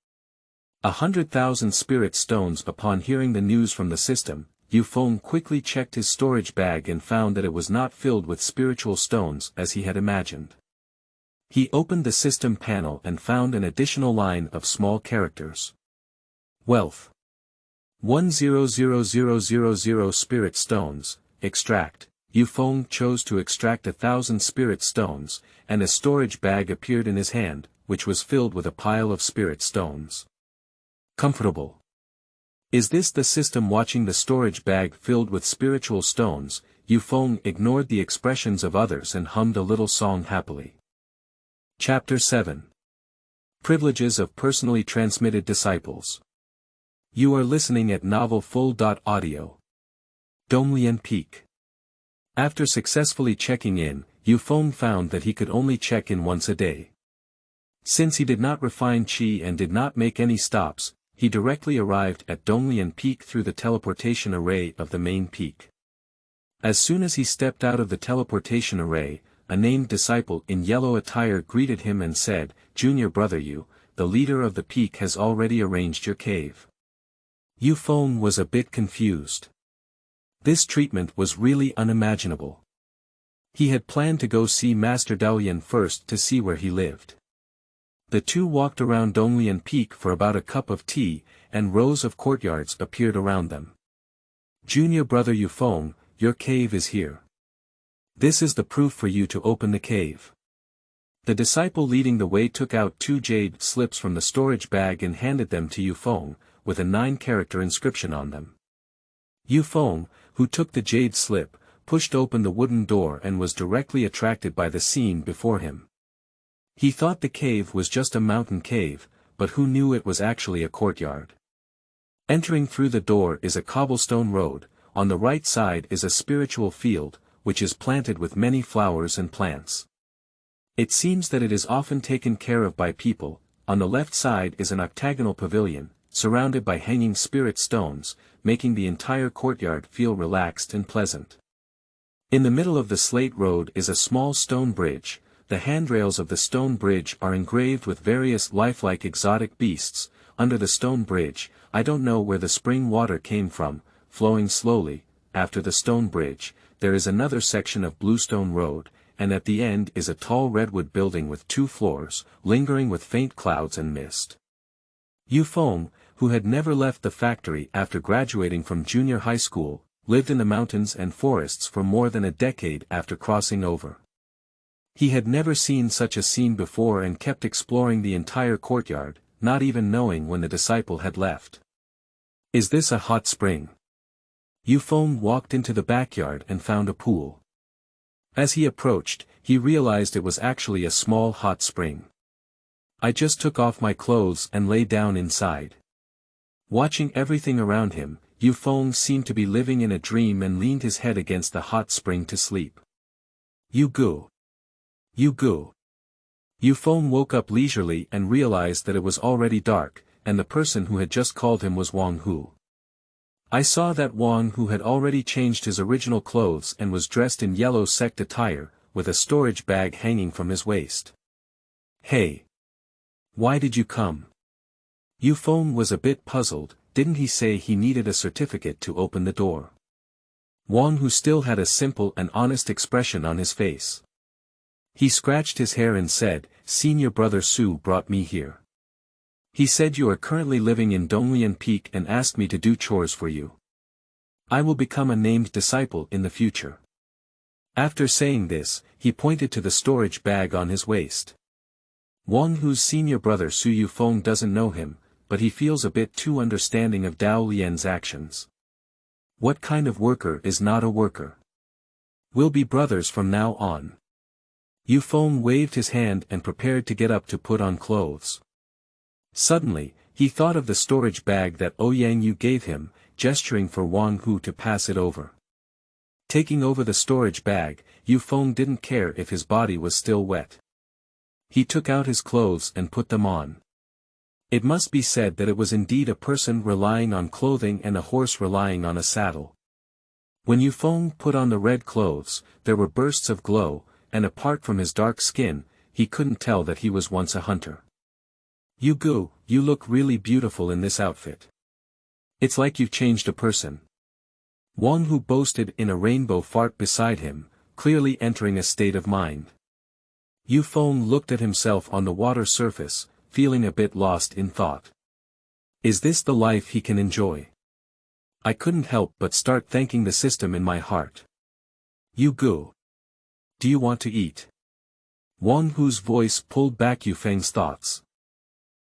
100,000 spirit stones. Upon hearing the news from the system, Yufeng quickly checked his storage bag and found that it was not filled with spiritual stones as he had imagined. He opened the system panel and found an additional line of small characters. Wealth. 100,000 spirit stones, extract. Yufeng chose to extract 1,000 spirit stones, and a storage bag appeared in his hand, which was filled with a pile of spirit stones. Comfortable. Is this the system? Watching the storage bag filled with spiritual stones, Yufeng ignored the expressions of others and hummed a little song happily. Chapter 7. Privileges of Personally Transmitted Disciples. You are listening at Novel Full.audio. Lian Peak. After successfully checking in, Yufeng found that he could only check in once a day. Since he did not refine qi and did not make any stops, he directly arrived at Donglian Peak through the teleportation array of the main peak. As soon as he stepped out of the teleportation array, a named disciple in yellow attire greeted him and said, "Junior brother, you, the leader of the peak, has already arranged your cave." Yufeng was a bit confused. This treatment was really unimaginable. He had planned to go see Master Lian first to see where he lived. The two walked around Donglian Peak for about a cup of tea, and rows of courtyards appeared around them. "Junior brother Yufeng, your cave is here. This is the proof for you to open the cave." The disciple leading the way took out 2 jade slips from the storage bag and handed them to Yufeng, with a 9-character inscription on them. Yufeng, who took the jade slip, pushed open the wooden door and was directly attracted by the scene before him. He thought the cave was just a mountain cave, but who knew it was actually a courtyard. Entering through the door is a cobblestone road, on the right side is a spiritual field, which is planted with many flowers and plants. It seems that it is often taken care of by people. On the left side is an octagonal pavilion, surrounded by hanging spirit stones, making the entire courtyard feel relaxed and pleasant. In the middle of the slate road is a small stone bridge. The handrails of the stone bridge are engraved with various lifelike exotic beasts. Under the stone bridge, I don't know where the spring water came from, flowing slowly. After the stone bridge, there is another section of bluestone road, and at the end is a tall redwood building with 2 floors, lingering with faint clouds and mist. Yufeng, who had never left the factory after graduating from junior high school, lived in the mountains and forests for more than a decade after crossing over. He had never seen such a scene before and kept exploring the entire courtyard, not even knowing when the disciple had left. "Is this a hot spring?" Yufeng walked into the backyard and found a pool. As he approached, he realized it was actually a small hot spring. "I just took off my clothes and lay down inside." Watching everything around him, Yufeng seemed to be living in a dream and leaned his head against the hot spring to sleep. "You go. You go." Yufeng woke up leisurely and realized that it was already dark, and the person who had just called him was Wang Hu. I saw that Wang Hu had already changed his original clothes and was dressed in yellow sect attire, with a storage bag hanging from his waist. "Hey! Why did you come?" Yufeng was a bit puzzled. Didn't he say he needed a certificate to open the door? Wang Hu still had a simple and honest expression on his face. He scratched his hair and said, "Senior brother Su brought me here. He said you are currently living in Donglian Peak and asked me to do chores for you. I will become a named disciple in the future. After saying this, he pointed to the storage bag on his waist. Wang Hu's senior brother Su Yufeng doesn't know him, but he feels a bit too understanding of Dao Lian's actions. What kind of worker is not a worker? We'll be brothers from now on. Yufeng waved his hand and prepared to get up to put on clothes. Suddenly, he thought of the storage bag that Ouyang Yu gave him, gesturing for Wang Hu to pass it over. Taking over the storage bag, Yufeng didn't care if his body was still wet. He took out his clothes and put them on. It must be said that it was indeed a person relying on clothing and a horse relying on a saddle. When Yufeng put on the red clothes, there were bursts of glow, and apart from his dark skin, he couldn't tell that he was once a hunter. Gu, you look really beautiful in this outfit. It's like you've changed a person. Wang Hu boasted in a rainbow fart beside him, clearly entering a state of mind. Yufeng looked at himself on the water surface, feeling a bit lost in thought. Is this the life he can enjoy? I couldn't help but start thanking the system in my heart. Gu. Do you want to eat? Wang Hu's voice pulled back Yufeng's thoughts.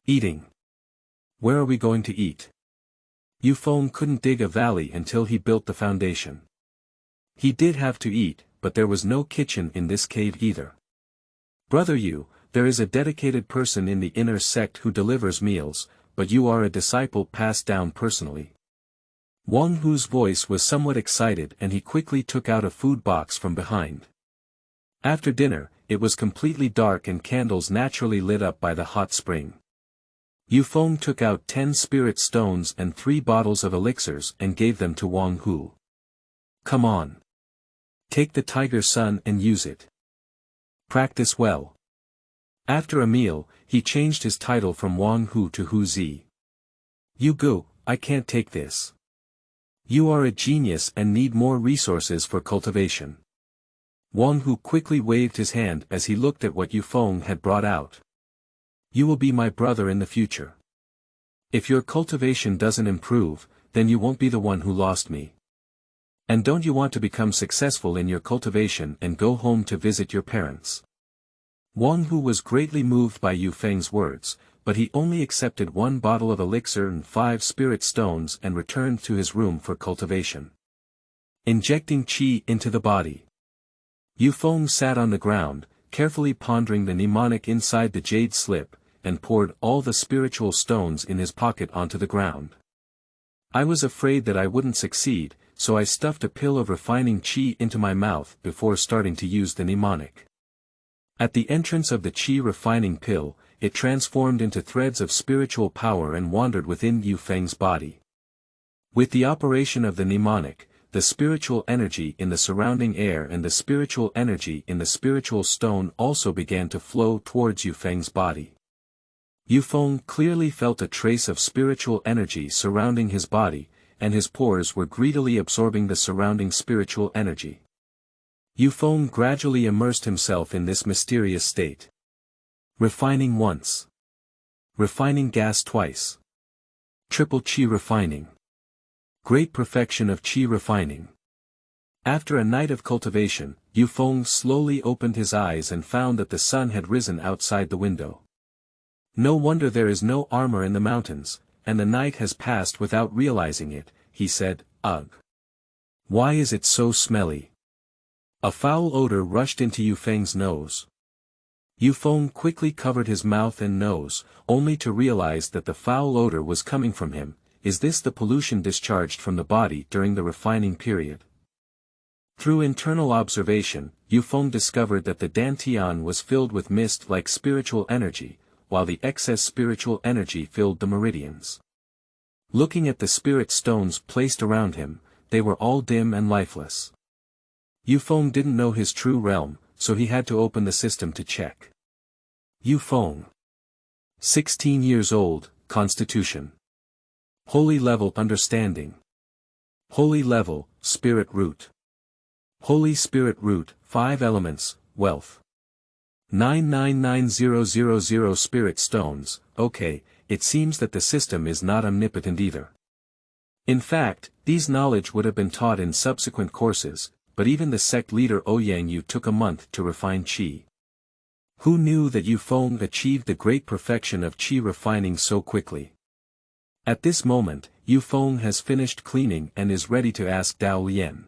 Eating. Where are we going to eat? Yufeng couldn't dig a valley until he built the foundation. He did have to eat, but there was no kitchen in this cave either. Brother Yu, there is a dedicated person in the inner sect who delivers meals, but you are a disciple passed down personally. Wang Hu's voice was somewhat excited and he quickly took out a food box from behind. After dinner, it was completely dark and candles naturally lit up by the hot spring. Yufeng took out 10 spirit stones and 3 bottles of elixirs and gave them to Wang Hu. Come on. Take the Tiger Sun and use it. Practice well. After a meal, he changed his title from Wang Hu to Hu Zi. Gu, I can't take this. You are a genius and need more resources for cultivation. Wang Hu quickly waved his hand as he looked at what Yufeng had brought out. You will be my brother in the future. If your cultivation doesn't improve, then you won't be the one who lost me. And don't you want to become successful in your cultivation and go home to visit your parents? Wang Hu was greatly moved by Yufeng's words, but he only accepted 1 bottle of elixir and 5 spirit stones and returned to his room for cultivation. Injecting qi into the body. Yufeng sat on the ground, carefully pondering the mnemonic inside the jade slip, and poured all the spiritual stones in his pocket onto the ground. I was afraid that I wouldn't succeed, so I stuffed a pill of refining qi into my mouth before starting to use the mnemonic. At the entrance of the qi refining pill, it transformed into threads of spiritual power and wandered within Yufeng's body. With the operation of the mnemonic, the spiritual energy in the surrounding air and the spiritual energy in the spiritual stone also began to flow towards Yufeng's body. Yufeng clearly felt a trace of spiritual energy surrounding his body, and his pores were greedily absorbing the surrounding spiritual energy. Yufeng gradually immersed himself in this mysterious state. Refining once. Refining gas twice. Triple qi refining. Great perfection of qi refining. After a night of cultivation, Yufeng slowly opened his eyes and found that the sun had risen outside the window. No wonder there is no armor in the mountains, and the night has passed without realizing it, he said, Ugh. Why is it so smelly? A foul odor rushed into Yufeng's nose. Yufeng quickly covered his mouth and nose, only to realize that the foul odor was coming from him. Is this the pollution discharged from the body during the refining period? Through internal observation, Yufeng discovered that the dantian was filled with mist like spiritual energy, while the excess spiritual energy filled the meridians. Looking at the spirit stones placed around him, they were all dim and lifeless. Yufeng didn't know his true realm, so he had to open the system to check. Yufeng. 16 years old, Constitution. Holy level understanding. Holy level, spirit root. Holy spirit root, 5 elements, wealth. 999000 spirit stones, okay, it seems that the system is not omnipotent either. In fact, these knowledge would have been taught in subsequent courses, but even the sect leader Ouyang Yu took a month to refine qi. Who knew that Yu Feng achieved the great perfection of qi refining so quickly? At this moment, Yu Feng has finished cleaning and is ready to ask Dao Lian.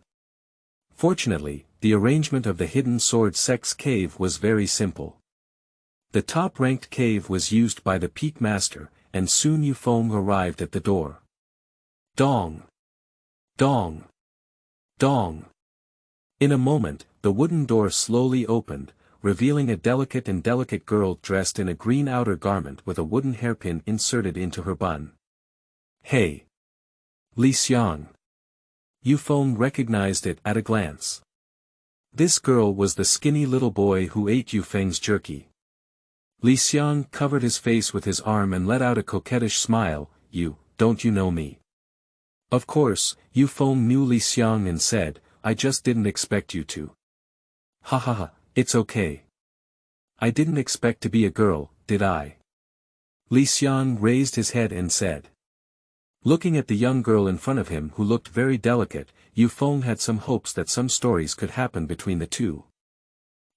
Fortunately, the arrangement of the hidden sword sect's cave was very simple. The top-ranked cave was used by the peak master, and soon Yu Feng arrived at the door. Dong! Dong! Dong! In a moment, the wooden door slowly opened, revealing a delicate girl dressed in a green outer garment with a wooden hairpin inserted into her bun. Hey! Xiang! Yu Feng recognized it at a glance. This girl was the skinny little boy who ate Yu Feng's jerky. Xiang covered his face with his arm and let out a coquettish smile. Don't you know me? Of course, Yu Feng knew Xiang and said, I just didn't expect you to. Ha ha ha, it's okay. I didn't expect to be a girl, did I? Xiang raised his head and said. Looking at the young girl in front of him who looked very delicate, Yu Feng had some hopes that some stories could happen between the two.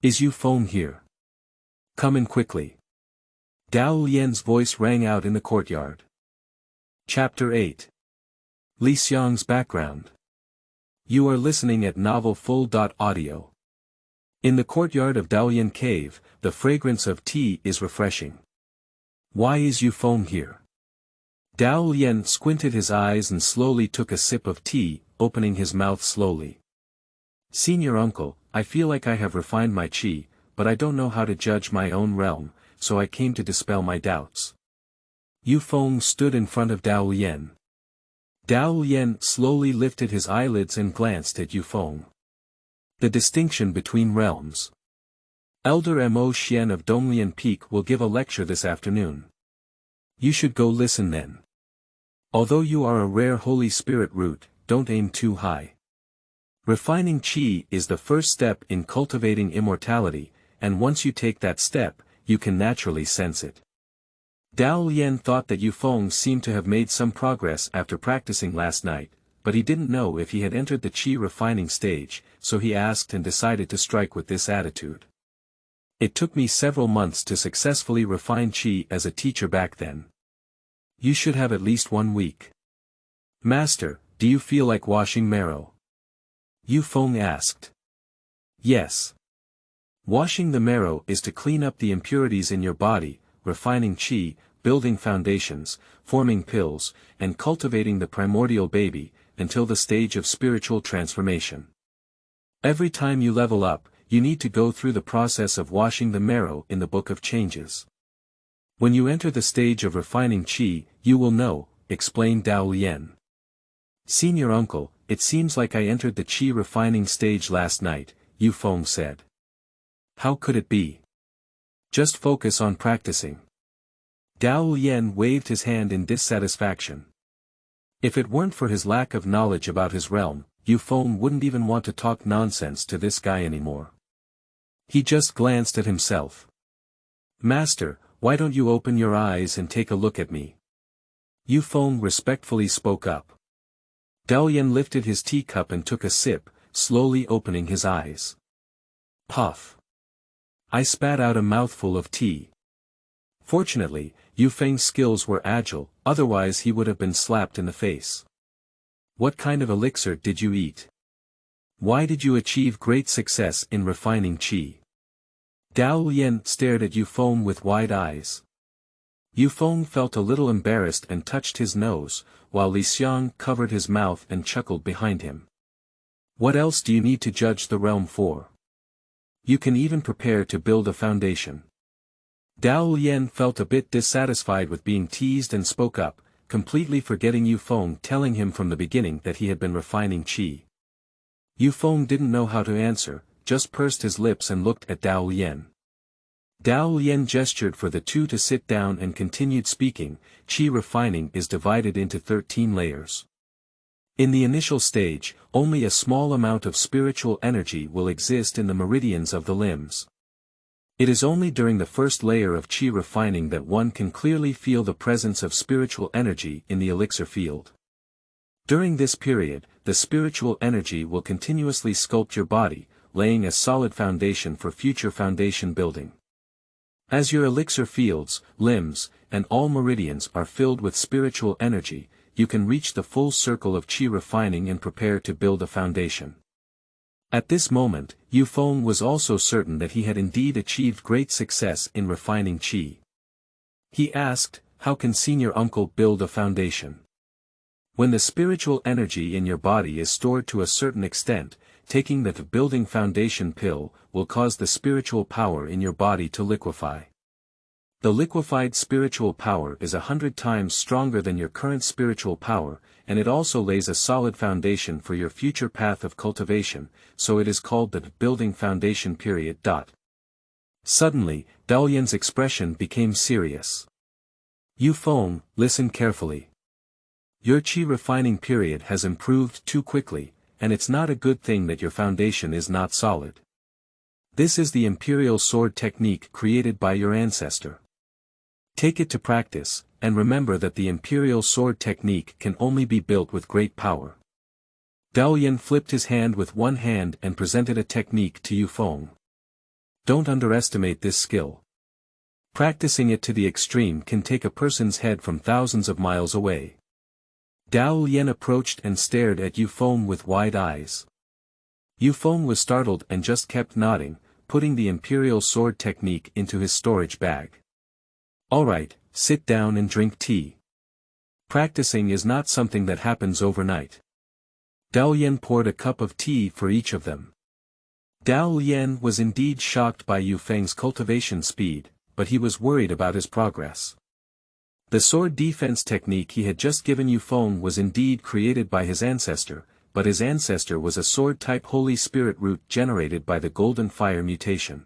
Is Yu Feng here? Come in quickly. Dao Lian's voice rang out in the courtyard. Chapter 8. Xiang's background. You are listening at Novel Full.audio. In the courtyard of Daolian Cave, the fragrance of tea is refreshing. Why is Yu Feng here? Dao Lian squinted his eyes and slowly took a sip of tea, opening his mouth slowly. Senior uncle, I feel like I have refined my qi, but I don't know how to judge my own realm, so I came to dispel my doubts. Yu Feng stood in front of Dao Lian. Dao Lian slowly lifted his eyelids and glanced at Yu Feng. The distinction between realms. Elder Mo Xian of Donglian Peak will give a lecture this afternoon. You should go listen then. Although you are a rare Holy Spirit root, don't aim too high. Refining qi is the first step in cultivating immortality, and once you take that step, you can naturally sense it. Dao Lian thought that Yu Feng seemed to have made some progress after practicing last night, but he didn't know if he had entered the qi refining stage, so he asked and decided to strike with this attitude. It took me several months to successfully refine qi as a teacher back then. You should have at least 1 week. Master, do you feel like washing marrow? Yu Feng asked. Yes. Washing the marrow is to clean up the impurities in your body, refining qi, building foundations, forming pills, and cultivating the primordial baby, until the stage of spiritual transformation. Every time you level up, you need to go through the process of washing the marrow in the Book of Changes. When you enter the stage of refining qi, you will know, explained Dao Lian. Senior uncle, it seems like I entered the qi refining stage last night, Yu Feng said. How could it be? Just focus on practicing. Dao Lian waved his hand in dissatisfaction. If it weren't for his lack of knowledge about his realm, Yu Feng wouldn't even want to talk nonsense to this guy anymore. He just glanced at himself. Master, why don't you open your eyes and take a look at me? Yu Feng respectfully spoke up. Dao Lian lifted his teacup and took a sip, slowly opening his eyes. Puff. I spat out a mouthful of tea. Fortunately, Yu Feng's skills were agile, otherwise he would have been slapped in the face. What kind of elixir did you eat? Why did you achieve great success in refining qi? Dao Lian stared at Yu Feng with wide eyes. Yu Feng felt a little embarrassed and touched his nose, while Xiang covered his mouth and chuckled behind him. What else do you need to judge the realm for? You can even prepare to build a foundation. Dao Lian felt a bit dissatisfied with being teased and spoke up, completely forgetting Yu Feng telling him from the beginning that he had been refining qi. Yu Feng didn't know how to answer, just pursed his lips and looked at Dao Lian. Dao Lian gestured for the two to sit down and continued speaking. Qi refining is divided into 13 layers. In the initial stage, only a small amount of spiritual energy will exist in the meridians of the limbs. It is only during the first layer of qi refining that one can clearly feel the presence of spiritual energy in the elixir field. During this period, the spiritual energy will continuously sculpt your body, laying a solid foundation for future foundation building. As your elixir fields, limbs, and all meridians are filled with spiritual energy, you can reach the full circle of qi refining and prepare to build a foundation. At this moment, Yufeng was also certain that he had indeed achieved great success in refining qi. He asked, "How can senior uncle build a foundation?" When the spiritual energy in your body is stored to a certain extent, taking the building foundation pill will cause the spiritual power in your body to liquefy. The liquefied spiritual power is 100 times stronger than your current spiritual power, and it also lays a solid foundation for your future path of cultivation, so it is called the building foundation period. Suddenly, Lian's expression became serious. Yufeng, listen carefully. Your qi refining period has improved too quickly, and it's not a good thing that your foundation is not solid. This is the imperial sword technique created by your ancestor. Take it to practice, and remember that the imperial sword technique can only be built with great power. Lian flipped his hand with one hand and presented a technique to Yufeng. Don't underestimate this skill. Practicing it to the extreme can take a person's head from thousands of miles away. Lian approached and stared at Yufeng with wide eyes. Yufeng was startled and just kept nodding, putting the imperial sword technique into his storage bag. Alright, sit down and drink tea. Practicing is not something that happens overnight. Lian poured a cup of tea for each of them. Lian was indeed shocked by Yufeng's cultivation speed, but he was worried about his progress. The sword defense technique he had just given Yufeng was indeed created by his ancestor, but his ancestor was a sword-type Holy Spirit root generated by the Golden Fire mutation.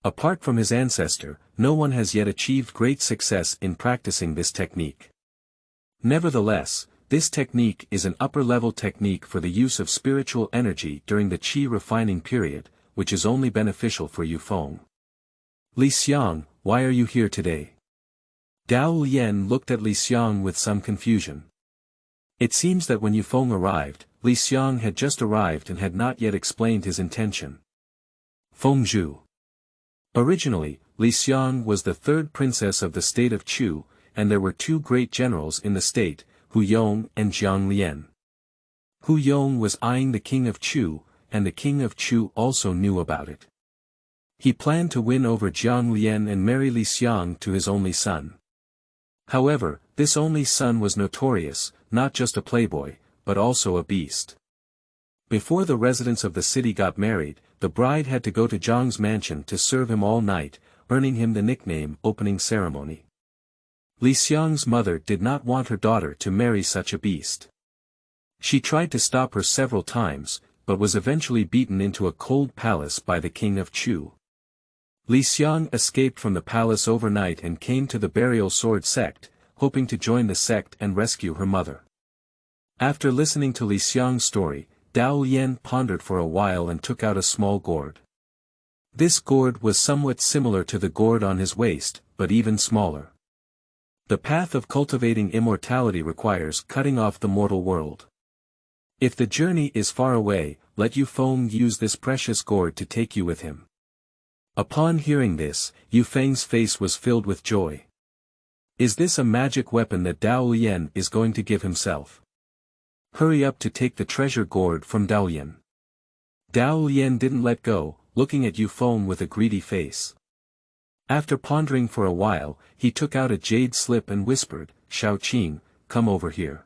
Apart from his ancestor, no one has yet achieved great success in practicing this technique. Nevertheless, this technique is an upper-level technique for the use of spiritual energy during the qi refining period, which is only beneficial for Yufeng. Xiang, why are you here today? Lian looked at Xiang with some confusion. It seems that when Yufeng arrived, Xiang had just arrived and had not yet explained his intention. Fengzhu. Originally, Xiang was the third princess of the state of Chu, and there were two great generals in the state, Hu Yong and Jiang Lian. Hu Yong was eyeing the king of Chu, and the king of Chu also knew about it. He planned to win over Jiang Lian and marry Xiang to his only son. However, this only son was notorious, not just a playboy, but also a beast. Before the residents of the city got married, the bride had to go to Jiang's mansion to serve him all night, earning him the nickname Opening Ceremony. Xiang's mother did not want her daughter to marry such a beast. She tried to stop her several times, but was eventually beaten into a cold palace by the king of Chu. Xiang escaped from the palace overnight and came to the burial sword sect, hoping to join the sect and rescue her mother. After listening to Xiang's story, Lian pondered for a while and took out a small gourd. This gourd was somewhat similar to the gourd on his waist, but even smaller. The path of cultivating immortality requires cutting off the mortal world. If the journey is far away, let Yufeng use this precious gourd to take you with him. Upon hearing this, Yufeng's face was filled with joy. Is this a magic weapon that Lian is going to give himself? Hurry up to take the treasure gourd from Lian. Lian didn't let go, looking at Yufeng with a greedy face. After pondering for a while, he took out a jade slip and whispered, "Xiaoqing, come over here."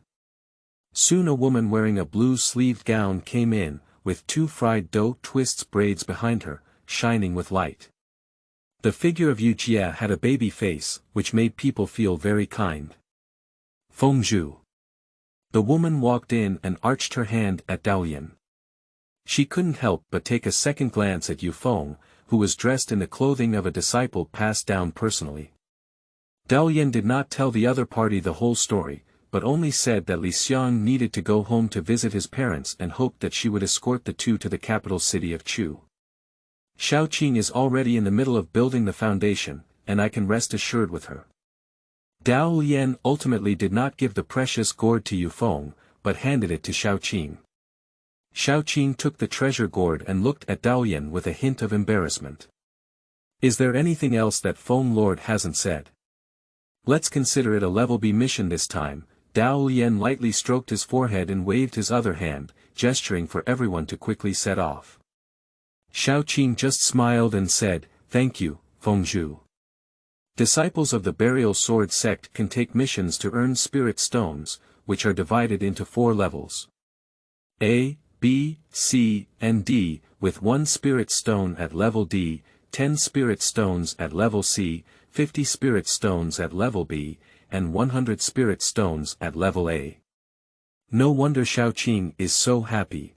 Soon a woman wearing a blue-sleeved gown came in, with two fried dough twists braids behind her, shining with light. The figure of Yu Jia had a baby face, which made people feel very kind. Fengzhu. The woman walked in and arched her hand at Lian. She couldn't help but take a second glance at Yufeng, who was dressed in the clothing of a disciple passed down personally. Lian did not tell the other party the whole story, but only said that Xiang needed to go home to visit his parents and hoped that she would escort the two to the capital city of Chu. Xiang is already in the middle of building the foundation, and I can rest assured with her. Dao Lian ultimately did not give the precious gourd to Yufeng, but handed it to Xiang. Xiang took the treasure gourd and looked at Dao Lian with a hint of embarrassment. Is there anything else that Feng Lord hasn't said? Let's consider it a level B mission this time. Dao Lian lightly stroked his forehead and waved his other hand, gesturing for everyone to quickly set off. Xiang just smiled and said, "Thank you, Fengzhu." Disciples of the burial sword sect can take missions to earn spirit stones, which are divided into 4 levels. A, B, C, and D, with 1 spirit stone at level D, 10 spirit stones at level C, 50 spirit stones at level B, and 100 spirit stones at level A. No wonder Xiang is so happy.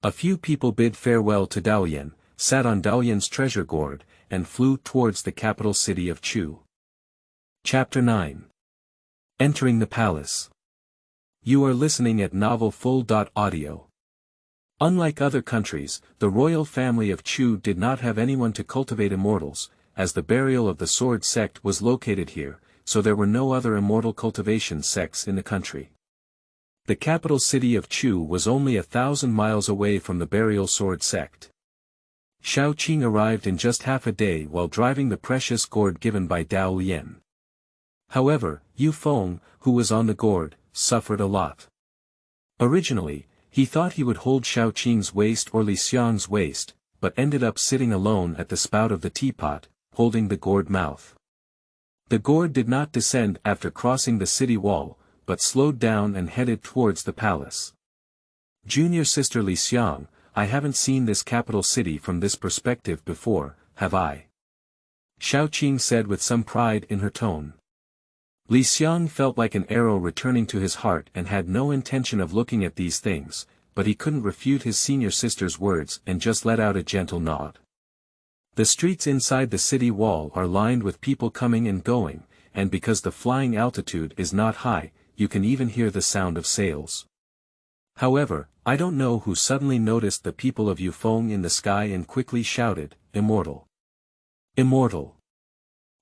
A few people bid farewell to Dao Lian, sat on Dao Lian's treasure gourd, and flew towards the capital city of Chu. Chapter 9. Entering the Palace. You are listening at Novel Full.audio. Unlike other countries, the royal family of Chu did not have anyone to cultivate immortals, as the burial of the sword sect was located here, so there were no other immortal cultivation sects in the country. The capital city of Chu was only 1,000 miles away from the burial sword sect. Xiang arrived in just half a day while driving the precious gourd given by Dao Lian. However, Yufeng, who was on the gourd, suffered a lot. Originally, he thought he would hold Xiang's waist or Lian's waist, but ended up sitting alone at the spout of the teapot, holding the gourd mouth. The gourd did not descend after crossing the city wall, but slowed down and headed towards the palace. Junior sister Xiang, I haven't seen this capital city from this perspective before, have I? Xiang said with some pride in her tone. Xiang felt like an arrow returning to his heart and had no intention of looking at these things, but he couldn't refute his senior sister's words and just let out a gentle nod. The streets inside the city wall are lined with people coming and going, and because the flying altitude is not high, you can even hear the sound of sails. However, I don't know who suddenly noticed the people of Yufeng in the sky and quickly shouted, "Immortal! Immortal!"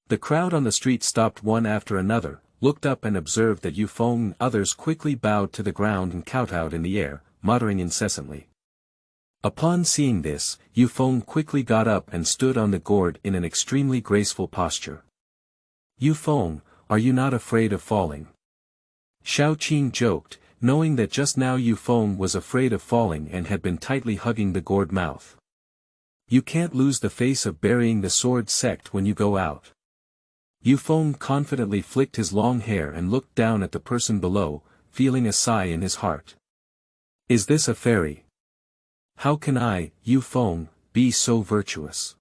The crowd on the street stopped one after another, looked up and observed that Yufeng and others quickly bowed to the ground and kowtowed in the air, muttering incessantly. Upon seeing this, Yufeng quickly got up and stood on the gourd in an extremely graceful posture. "Yufeng, are you not afraid of falling?" Xiang joked, knowing that just now Yufeng was afraid of falling and had been tightly hugging the gourd mouth. "You can't lose the face of burying the sword sect when you go out." Yufeng confidently flicked his long hair and looked down at the person below, feeling a sigh in his heart. "Is this a fairy? How can I, Yufeng, be so virtuous?"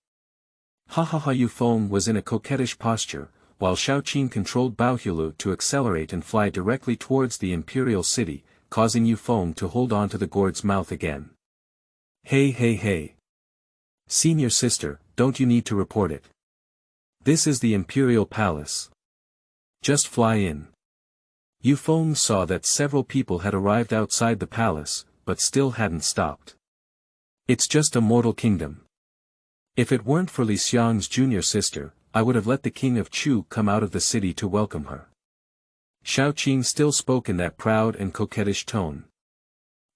Ha ha ha. Yufeng was in a coquettish posture, while Xiang controlled Baohulu to accelerate and fly directly towards the imperial city, causing Yufeng to hold on to the gourd's mouth again. "Hey hey hey! Senior sister, don't you need to report it? This is the imperial palace. Just fly in." Yufeng saw that several people had arrived outside the palace, but still hadn't stopped. "It's just a mortal kingdom. If it weren't for Xiang's junior sister, I would have let the king of Chu come out of the city to welcome her." Xiang still spoke in that proud and coquettish tone.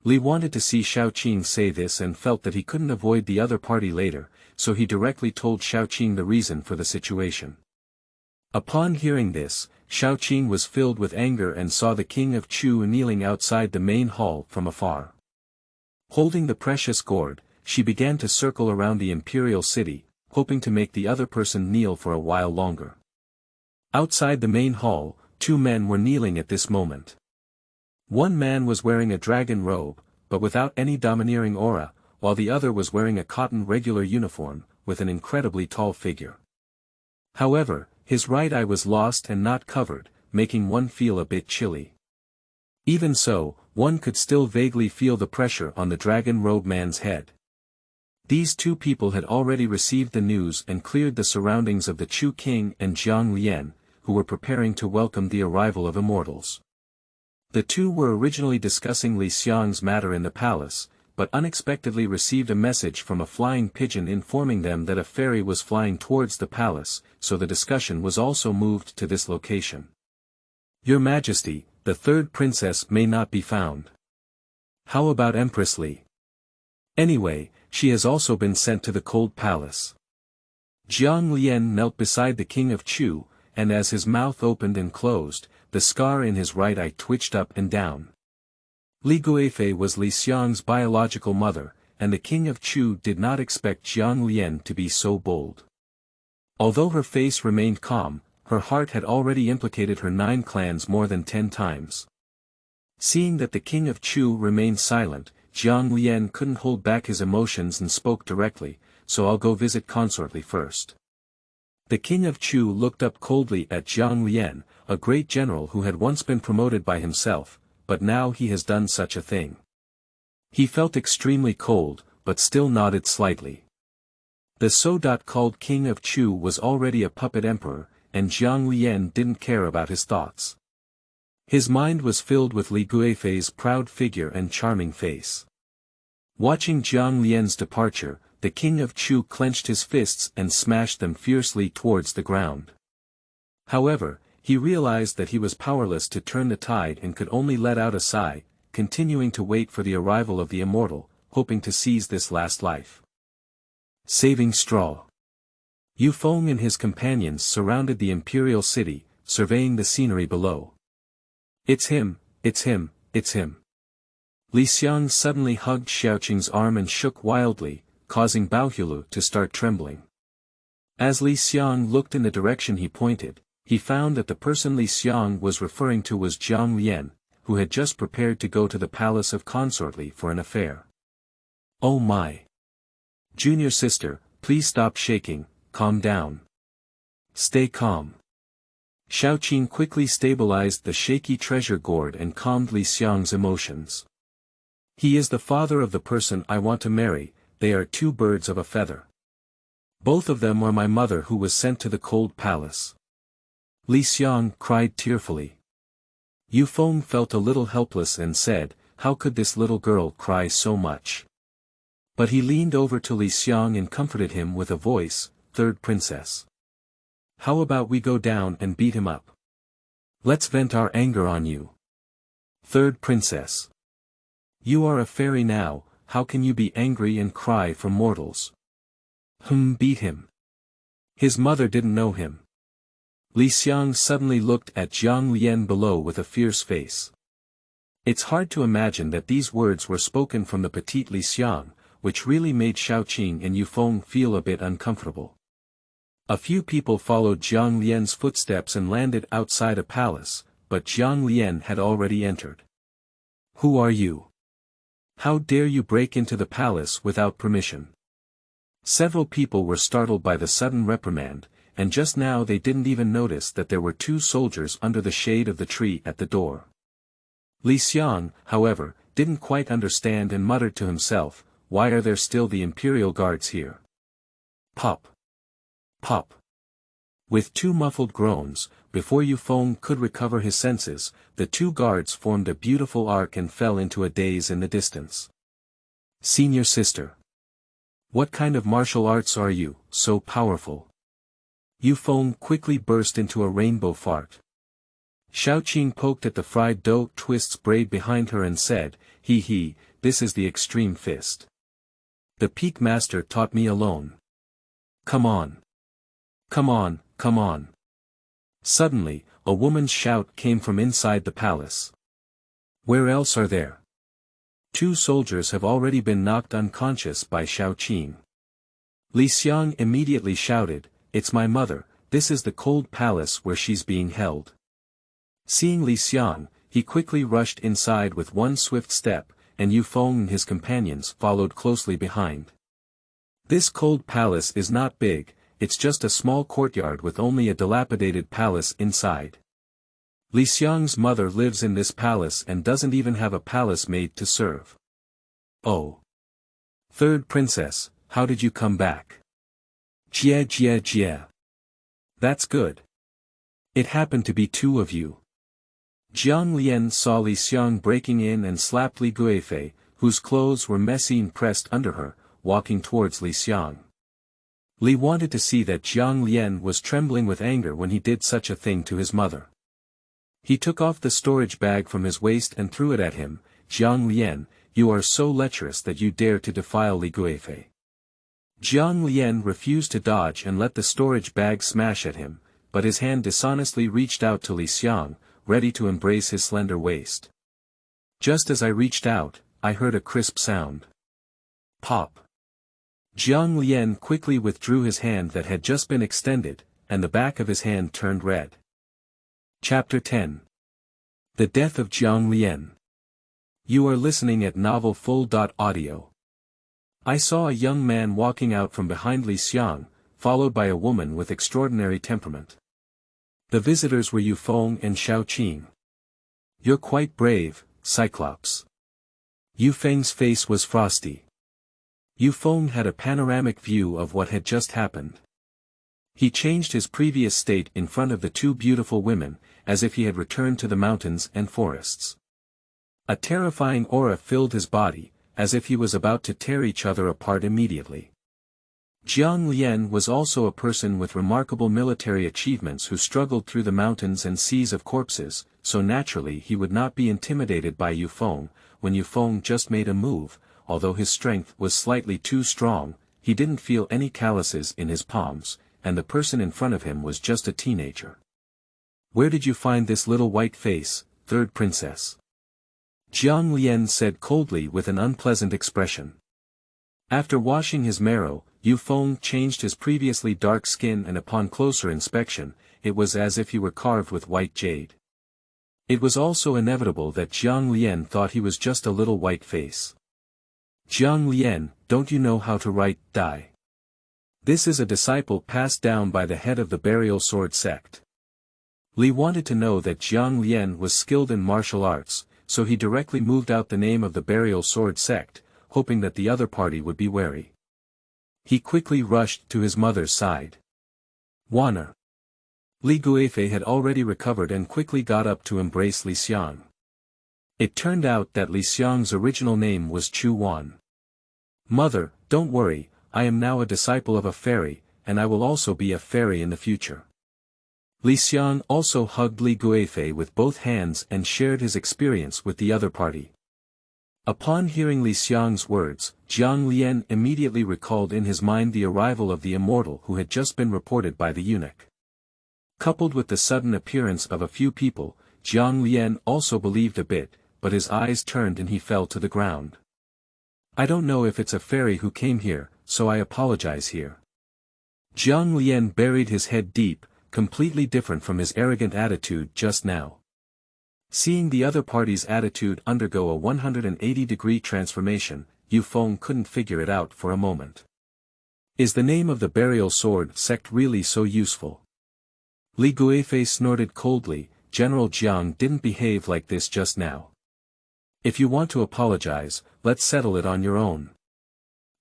Li wanted to see Xiang say this and felt that he couldn't avoid the other party later, so he directly told Xiang the reason for the situation. Upon hearing this, Xiang was filled with anger and saw the king of Chu kneeling outside the main hall from afar. Holding the precious gourd, she began to circle around the imperial city, hoping to make the other person kneel for a while longer. Outside the main hall, 2 men were kneeling at this moment. One man was wearing a dragon robe, but without any domineering aura, while the other was wearing a cotton regular uniform, with an incredibly tall figure. However, his right eye was lost and not covered, making one feel a bit chilly. Even so, one could still vaguely feel the pressure on the dragon robe man's head. These 2 people had already received the news and cleared the surroundings of the Chu king and Jiang Lian, who were preparing to welcome the arrival of immortals. The 2 were originally discussing Xiang's matter in the palace, but unexpectedly received a message from a flying pigeon informing them that a fairy was flying towards the palace, so the discussion was also moved to this location. Your Majesty, the third princess may not be found. How about Empress Li? Anyway, she has also been sent to the cold palace. Jiang Lian knelt beside the king of Chu, and as his mouth opened and closed, the scar in his right eye twitched up and down. Li Guifei was Li Xiang's biological mother, and the king of Chu did not expect Jiang Lian to be so bold. Although her face remained calm, her heart had already implicated her 9 clans more than 10 times. Seeing that the king of Chu remained silent, Jiang Lian couldn't hold back his emotions and spoke directly, so I'll go visit Consort Li first. The king of Chu looked up coldly at Jiang Lian, a great general who had once been promoted by himself, but now he has done such a thing. He felt extremely cold, but still nodded slightly. The so-called king of Chu was already a puppet emperor, and Jiang Lian didn't care about his thoughts. His mind was filled with Li Guifei's proud figure and charming face. Watching Jiang Lian's departure, the king of Chu clenched his fists and smashed them fiercely towards the ground. However, he realized that he was powerless to turn the tide and could only let out a sigh, continuing to wait for the arrival of the Immortal, hoping to seize this last life. Saving straw. Yu Feng and his companions surrounded the imperial city, surveying the scenery below. It's him, it's him, it's him. Li Xiang suddenly hugged Xiaoqing's arm and shook wildly, causing Baohulu to start trembling. As Li Xiang looked in the direction he pointed, he found that the person Li Xiang was referring to was Jiang Lian, who had just prepared to go to the palace of Consort Li for an affair. Oh my! Junior sister, please stop shaking, calm down. Stay calm. Xiaoqing quickly stabilized the shaky treasure gourd and calmed Li Xiang's emotions. He is the father of the person I want to marry, they are 2 birds of a feather. Both of them are my mother who was sent to the cold palace. Li Xiang cried tearfully. Yu Feng felt a little helpless and said, how could this little girl cry so much? But he leaned over to Li Xiang and comforted him with a voice, third princess. How about we go down and beat him up? Let's vent our anger on you. Third princess. You are a fairy now, how can you be angry and cry for mortals? Beat him. His mother didn't know him. Li Xiang suddenly looked at Jiang Lian below with a fierce face. It's hard to imagine that these words were spoken from the petite Li Xiang, which really made Xiaoqing and Yu Feng feel a bit uncomfortable. A few people followed Jiang Lian's footsteps and landed outside a palace, but Jiang Lian had already entered. Who are you? How dare you break into the palace without permission? Several people were startled by the sudden reprimand, and just now they didn't even notice that there were 2 soldiers under the shade of the tree at the door. Li Xiang, however, didn't quite understand and muttered to himself, why are there still the imperial guards here? Pop! Pop! With 2 muffled groans, before Yu Feng could recover his senses, the 2 guards formed a beautiful arc and fell into a daze in the distance. Senior sister. What kind of martial arts are you, so powerful? Yu Feng quickly burst into a rainbow fart. Xiaoqing poked at the fried dough twists braid behind her and said, he, this is the extreme fist. The peak master taught me alone. Come on. Come on, come on. Suddenly, a woman's shout came from inside the palace. Where else are there? 2 soldiers have already been knocked unconscious by Xiaoqing. Li Xiang immediately shouted, it's my mother, this is the cold palace where she's being held. Seeing Li Xiang, he quickly rushed inside with 1 swift step, and Yu Feng and his companions followed closely behind. This cold palace is not big, it's just a small courtyard with only a dilapidated palace inside. Li Xiang's mother lives in this palace and doesn't even have a palace maid to serve. Oh. Third princess, how did you come back? Jia. That's good. It happened to be 2 of you. Jiang Lian saw Li Xiang breaking in and slapped Li Guifei, whose clothes were messy and pressed under her, walking towards Xiang. Li wanted to see that Jiang Lian was trembling with anger when he did such a thing to his mother. He took off the storage bag from his waist and threw it at him. Jiang Lian, you are so lecherous that you dare to defile Li Guifei. Jiang Lian refused to dodge and let the storage bag smash at him, but his hand dishonestly reached out to Xiang, ready to embrace his slender waist. Just as I reached out, I heard a crisp sound. Pop. Jiang Lian quickly withdrew his hand that had just been extended, and the back of his hand turned red. Chapter 10. The Death of Jiang Lian. You are listening at Novel Full.audio. I saw a young man walking out from behind Xiang, followed by a woman with extraordinary temperament. The visitors were Yufeng and Xiaoqing. You're quite brave, Cyclops. Yufeng's face was frosty. Yufeng had a panoramic view of what had just happened. He changed his previous state in front of the two beautiful women, as if he had returned to the mountains and forests. A terrifying aura filled his body, as if he was about to tear each other apart immediately. Jiang Lian was also a person with remarkable military achievements who struggled through the mountains and seas of corpses, so naturally he would not be intimidated by Yufeng. When Yufeng just made a move, although his strength was slightly too strong, he didn't feel any calluses in his palms, and the person in front of him was just a teenager. Where did you find this little white face, third princess? Jiang Lian said coldly with an unpleasant expression. After washing his marrow, Yufeng changed his previously dark skin, and upon closer inspection, it was as if he were carved with white jade. It was also inevitable that Jiang Lian thought he was just a little white face. Jiang Lian, don't you know how to write Dai? This is a disciple passed down by the head of the burial sword sect. Li wanted to know that Jiang Lian was skilled in martial arts, so he directly moved out the name of the burial sword sect, hoping that the other party would be wary. He quickly rushed to his mother's side. Wana. Li Guifei had already recovered and quickly got up to embrace Xiang. It turned out that Xiang's original name was Chu Wan. Mother, don't worry, I am now a disciple of a fairy, and I will also be a fairy in the future. Xiang also hugged Li Guifei with both hands and shared his experience with the other party. Upon hearing Xiang's words, Jiang Lian immediately recalled in his mind the arrival of the Immortal who had just been reported by the eunuch. Coupled with the sudden appearance of a few people, Jiang Lian also believed a bit, but his eyes turned and he fell to the ground. I don't know if it's a fairy who came here, so I apologize here. Jiang Lian buried his head deep, completely different from his arrogant attitude just now. Seeing the other party's attitude undergo a 180-degree transformation, Yufeng couldn't figure it out for a moment. Is the name of the burial sword sect really so useful? Li Guifei snorted coldly. General Jiang didn't behave like this just now. If you want to apologize, let's settle it on your own.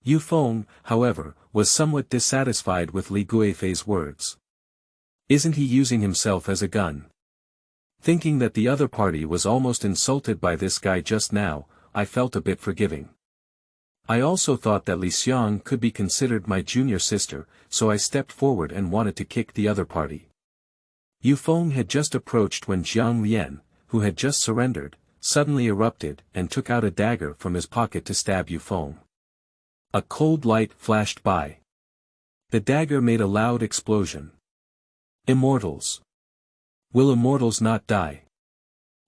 Yufeng, however, was somewhat dissatisfied with Li Guifei's words. Isn't he using himself as a gun? Thinking that the other party was almost insulted by this guy just now, I felt a bit forgiving. I also thought that Xiang could be considered my junior sister, so I stepped forward and wanted to kick the other party. Yufeng had just approached when Jiang Lian, who had just surrendered, suddenly erupted and took out a dagger from his pocket to stab Yufeng. A cold light flashed by. The dagger made a loud explosion. Immortals. Will immortals not die?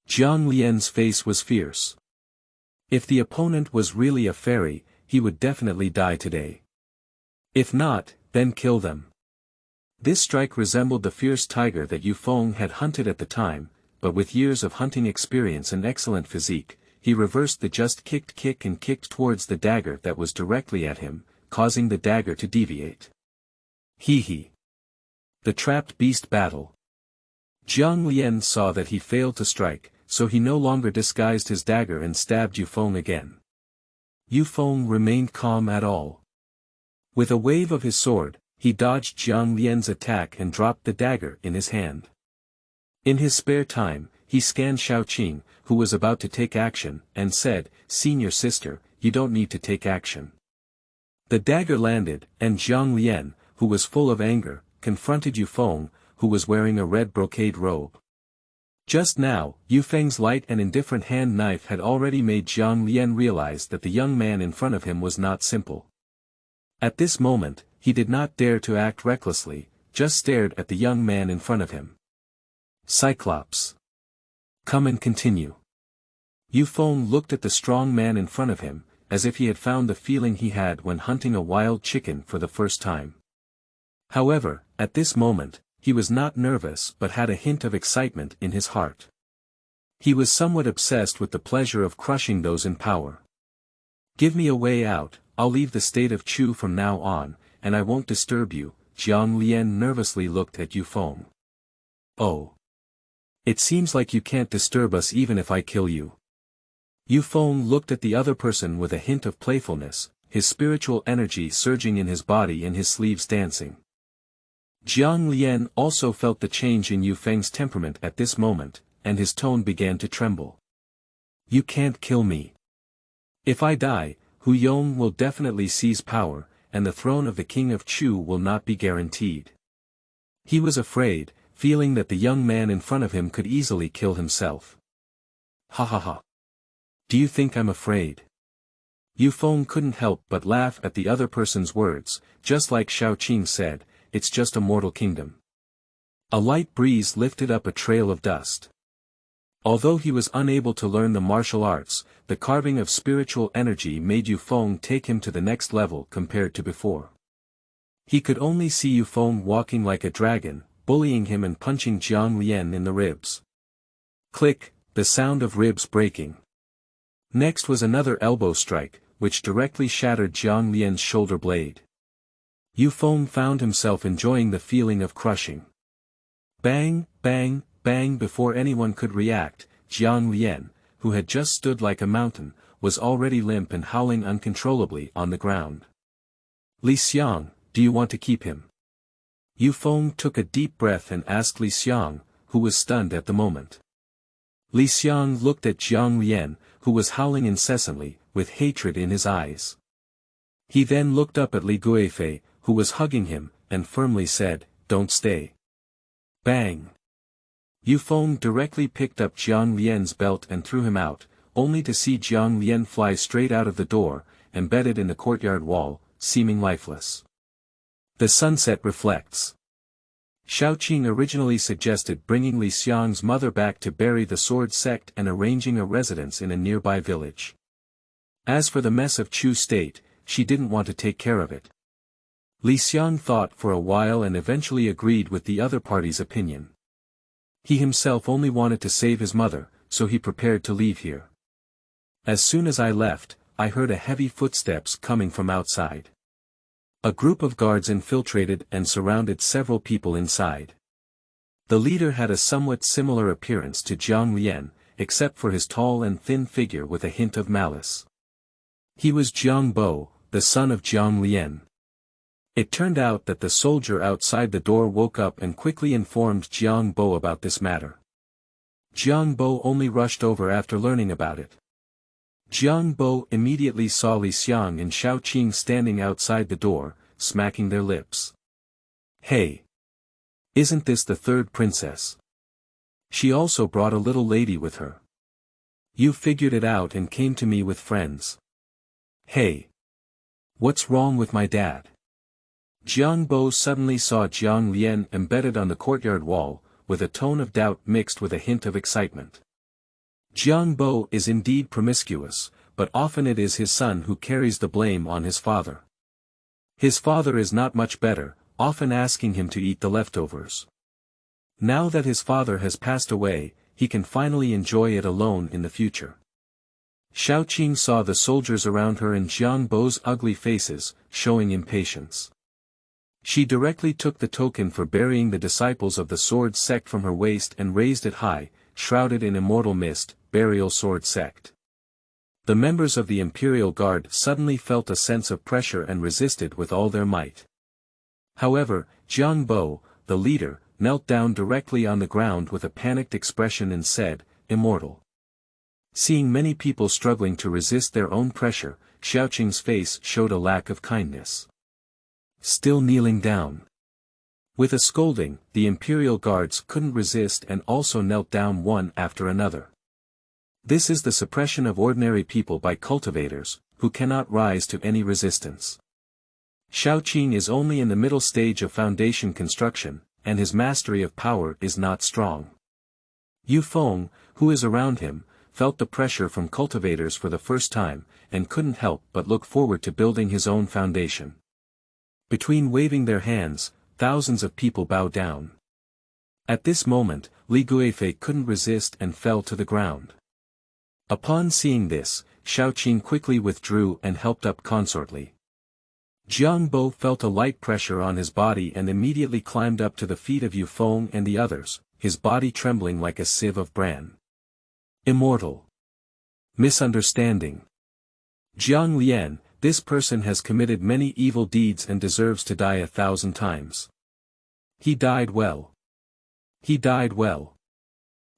Jiang Lian's face was fierce. If the opponent was really a fairy, he would definitely die today. If not, then kill them. This strike resembled the fierce tiger that Yufeng had hunted at the time, but with years of hunting experience and excellent physique, he reversed the just kicked kick and kicked towards the dagger that was directly at him, causing the dagger to deviate. Hee. The trapped beast battle. Jiang Lian saw that he failed to strike, so he no longer disguised his dagger and stabbed Yufeng again. Yufeng remained calm at all. With a wave of his sword, he dodged Jiang Lian's attack and dropped the dagger in his hand. In his spare time, he scanned Xiaoqing, who was about to take action, and said, "Senior sister, you don't need to take action." The dagger landed, and Jiang Lian, who was full of anger, confronted Yufeng, who was wearing a red brocade robe. Just now, Yufeng's light and indifferent hand knife had already made Jiang Lian realize that the young man in front of him was not simple. At this moment, he did not dare to act recklessly, just stared at the young man in front of him. Cyclops. Come and continue. Yufeng looked at the strong man in front of him, as if he had found the feeling he had when hunting a wild chicken for the first time. However, at this moment, he was not nervous but had a hint of excitement in his heart. He was somewhat obsessed with the pleasure of crushing those in power. "Give me a way out, I'll leave the state of Chu from now on, and I won't disturb you." Jiang Lian nervously looked at Yufeng. "Oh. It seems like you can't disturb us even if I kill you." Yufeng looked at the other person with a hint of playfulness, his spiritual energy surging in his body and his sleeves dancing. Jiang Lian also felt the change in Yufeng's temperament at this moment, and his tone began to tremble. "You can't kill me. If I die, Hu Yong will definitely seize power, and the throne of the king of Chu will not be guaranteed." He was afraid, feeling that the young man in front of him could easily kill himself. "Ha ha ha. Do you think I'm afraid?" Yufeng couldn't help but laugh at the other person's words, just like Xiaoqing said, "It's just a mortal kingdom." A light breeze lifted up a trail of dust. Although he was unable to learn the martial arts, the carving of spiritual energy made Yufeng take him to the next level compared to before. He could only see Yufeng walking like a dragon, bullying him and punching Jiang Lian in the ribs. Click, the sound of ribs breaking. Next was another elbow strike, which directly shattered Jiang Lian's shoulder blade. Yufeng found himself enjoying the feeling of crushing. Bang, bang, bang. Before anyone could react, Jiang Lian, who had just stood like a mountain, was already limp and howling uncontrollably on the ground. "Xiang, do you want to keep him?" Yufeng took a deep breath and asked Xiang, who was stunned at the moment. Xiang looked at Jiang Lian, who was howling incessantly, with hatred in his eyes. He then looked up at Li Guifei, who was hugging him, and firmly said, "Don't stay." Bang! Yufeng directly picked up Jiang Lian's belt and threw him out, only to see Jiang Lian fly straight out of the door, embedded in the courtyard wall, seeming lifeless. The sunset reflects. Xiaoqing originally suggested bringing Xiang's mother back to bury the sword sect and arranging a residence in a nearby village. As for the mess of Chu state, she didn't want to take care of it. Xiang thought for a while and eventually agreed with the other party's opinion. He himself only wanted to save his mother, so he prepared to leave here. As soon as I left, I heard a heavy footsteps coming from outside. A group of guards infiltrated and surrounded several people inside. The leader had a somewhat similar appearance to Jiang Lian, except for his tall and thin figure with a hint of malice. He was Jiang Bo, the son of Jiang Lian. It turned out that the soldier outside the door woke up and quickly informed Jiang Bo about this matter. Jiang Bo only rushed over after learning about it. Jiang Bo immediately saw Xiang and Xiaoqing standing outside the door, smacking their lips. "Hey! Isn't this the third princess? She also brought a little lady with her. You figured it out and came to me with friends. Hey! What's wrong with my dad?" Jiang Bo suddenly saw Jiang Lian embedded on the courtyard wall, with a tone of doubt mixed with a hint of excitement. Jiang Bo is indeed promiscuous, but often it is his son who carries the blame on his father. His father is not much better, often asking him to eat the leftovers. Now that his father has passed away, he can finally enjoy it alone in the future. Xiaoqing saw the soldiers around her and Jiang Bo's ugly faces, showing impatience. She directly took the token for burying the disciples of the sword sect from her waist and raised it high, shrouded in immortal mist, burial sword sect. The members of the Imperial Guard suddenly felt a sense of pressure and resisted with all their might. However, Jiang Bo, the leader, knelt down directly on the ground with a panicked expression and said, "Immortal." Seeing many people struggling to resist their own pressure, Xiang's face showed a lack of kindness. Still kneeling down. With a scolding, the imperial guards couldn't resist and also knelt down one after another. This is the suppression of ordinary people by cultivators, who cannot rise to any resistance. Xiang is only in the middle stage of foundation construction, and his mastery of power is not strong. Yu Feng, who is around him, felt the pressure from cultivators for the first time, and couldn't help but look forward to building his own foundation. Between waving their hands, thousands of people bowed down. At this moment, Li Guifei couldn't resist and fell to the ground. Upon seeing this, Xiang quickly withdrew and helped up consortly. Jiang felt a light pressure on his body and immediately climbed up to the feet of Yu Feng and the others, his body trembling like a sieve of bran. Immortal. Misunderstanding. Jiang Lian, this person has committed many evil deeds and deserves to die 1,000 times. He died well. He died well.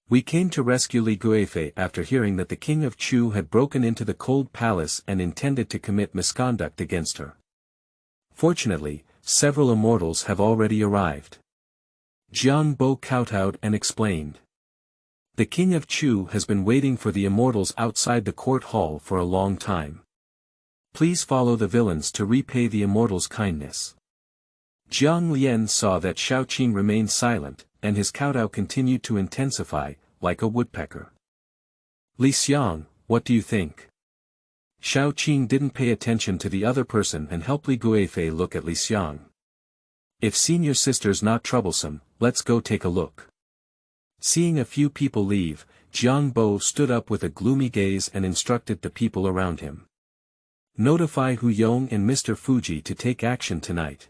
We came to rescue Li Guifei after hearing that the king of Chu had broken into the cold palace and intended to commit misconduct against her. Fortunately, several immortals have already arrived. Jiang kowtowed and explained. The king of Chu has been waiting for the immortals outside the court hall for a long time. Please follow the villains to repay the immortals' kindness. Jiang Lian saw that Xiang remained silent, and his kowtow continued to intensify, like a woodpecker. Li Xiang, what do you think? Xiang didn't pay attention to the other person and helped Li Guifei look at Li Xiang. If senior sister's not troublesome, let's go take a look. Seeing a few people leave, Jiang stood up with a gloomy gaze and instructed the people around him. Notify Hu Yong and Mr. Fuji to take action tonight.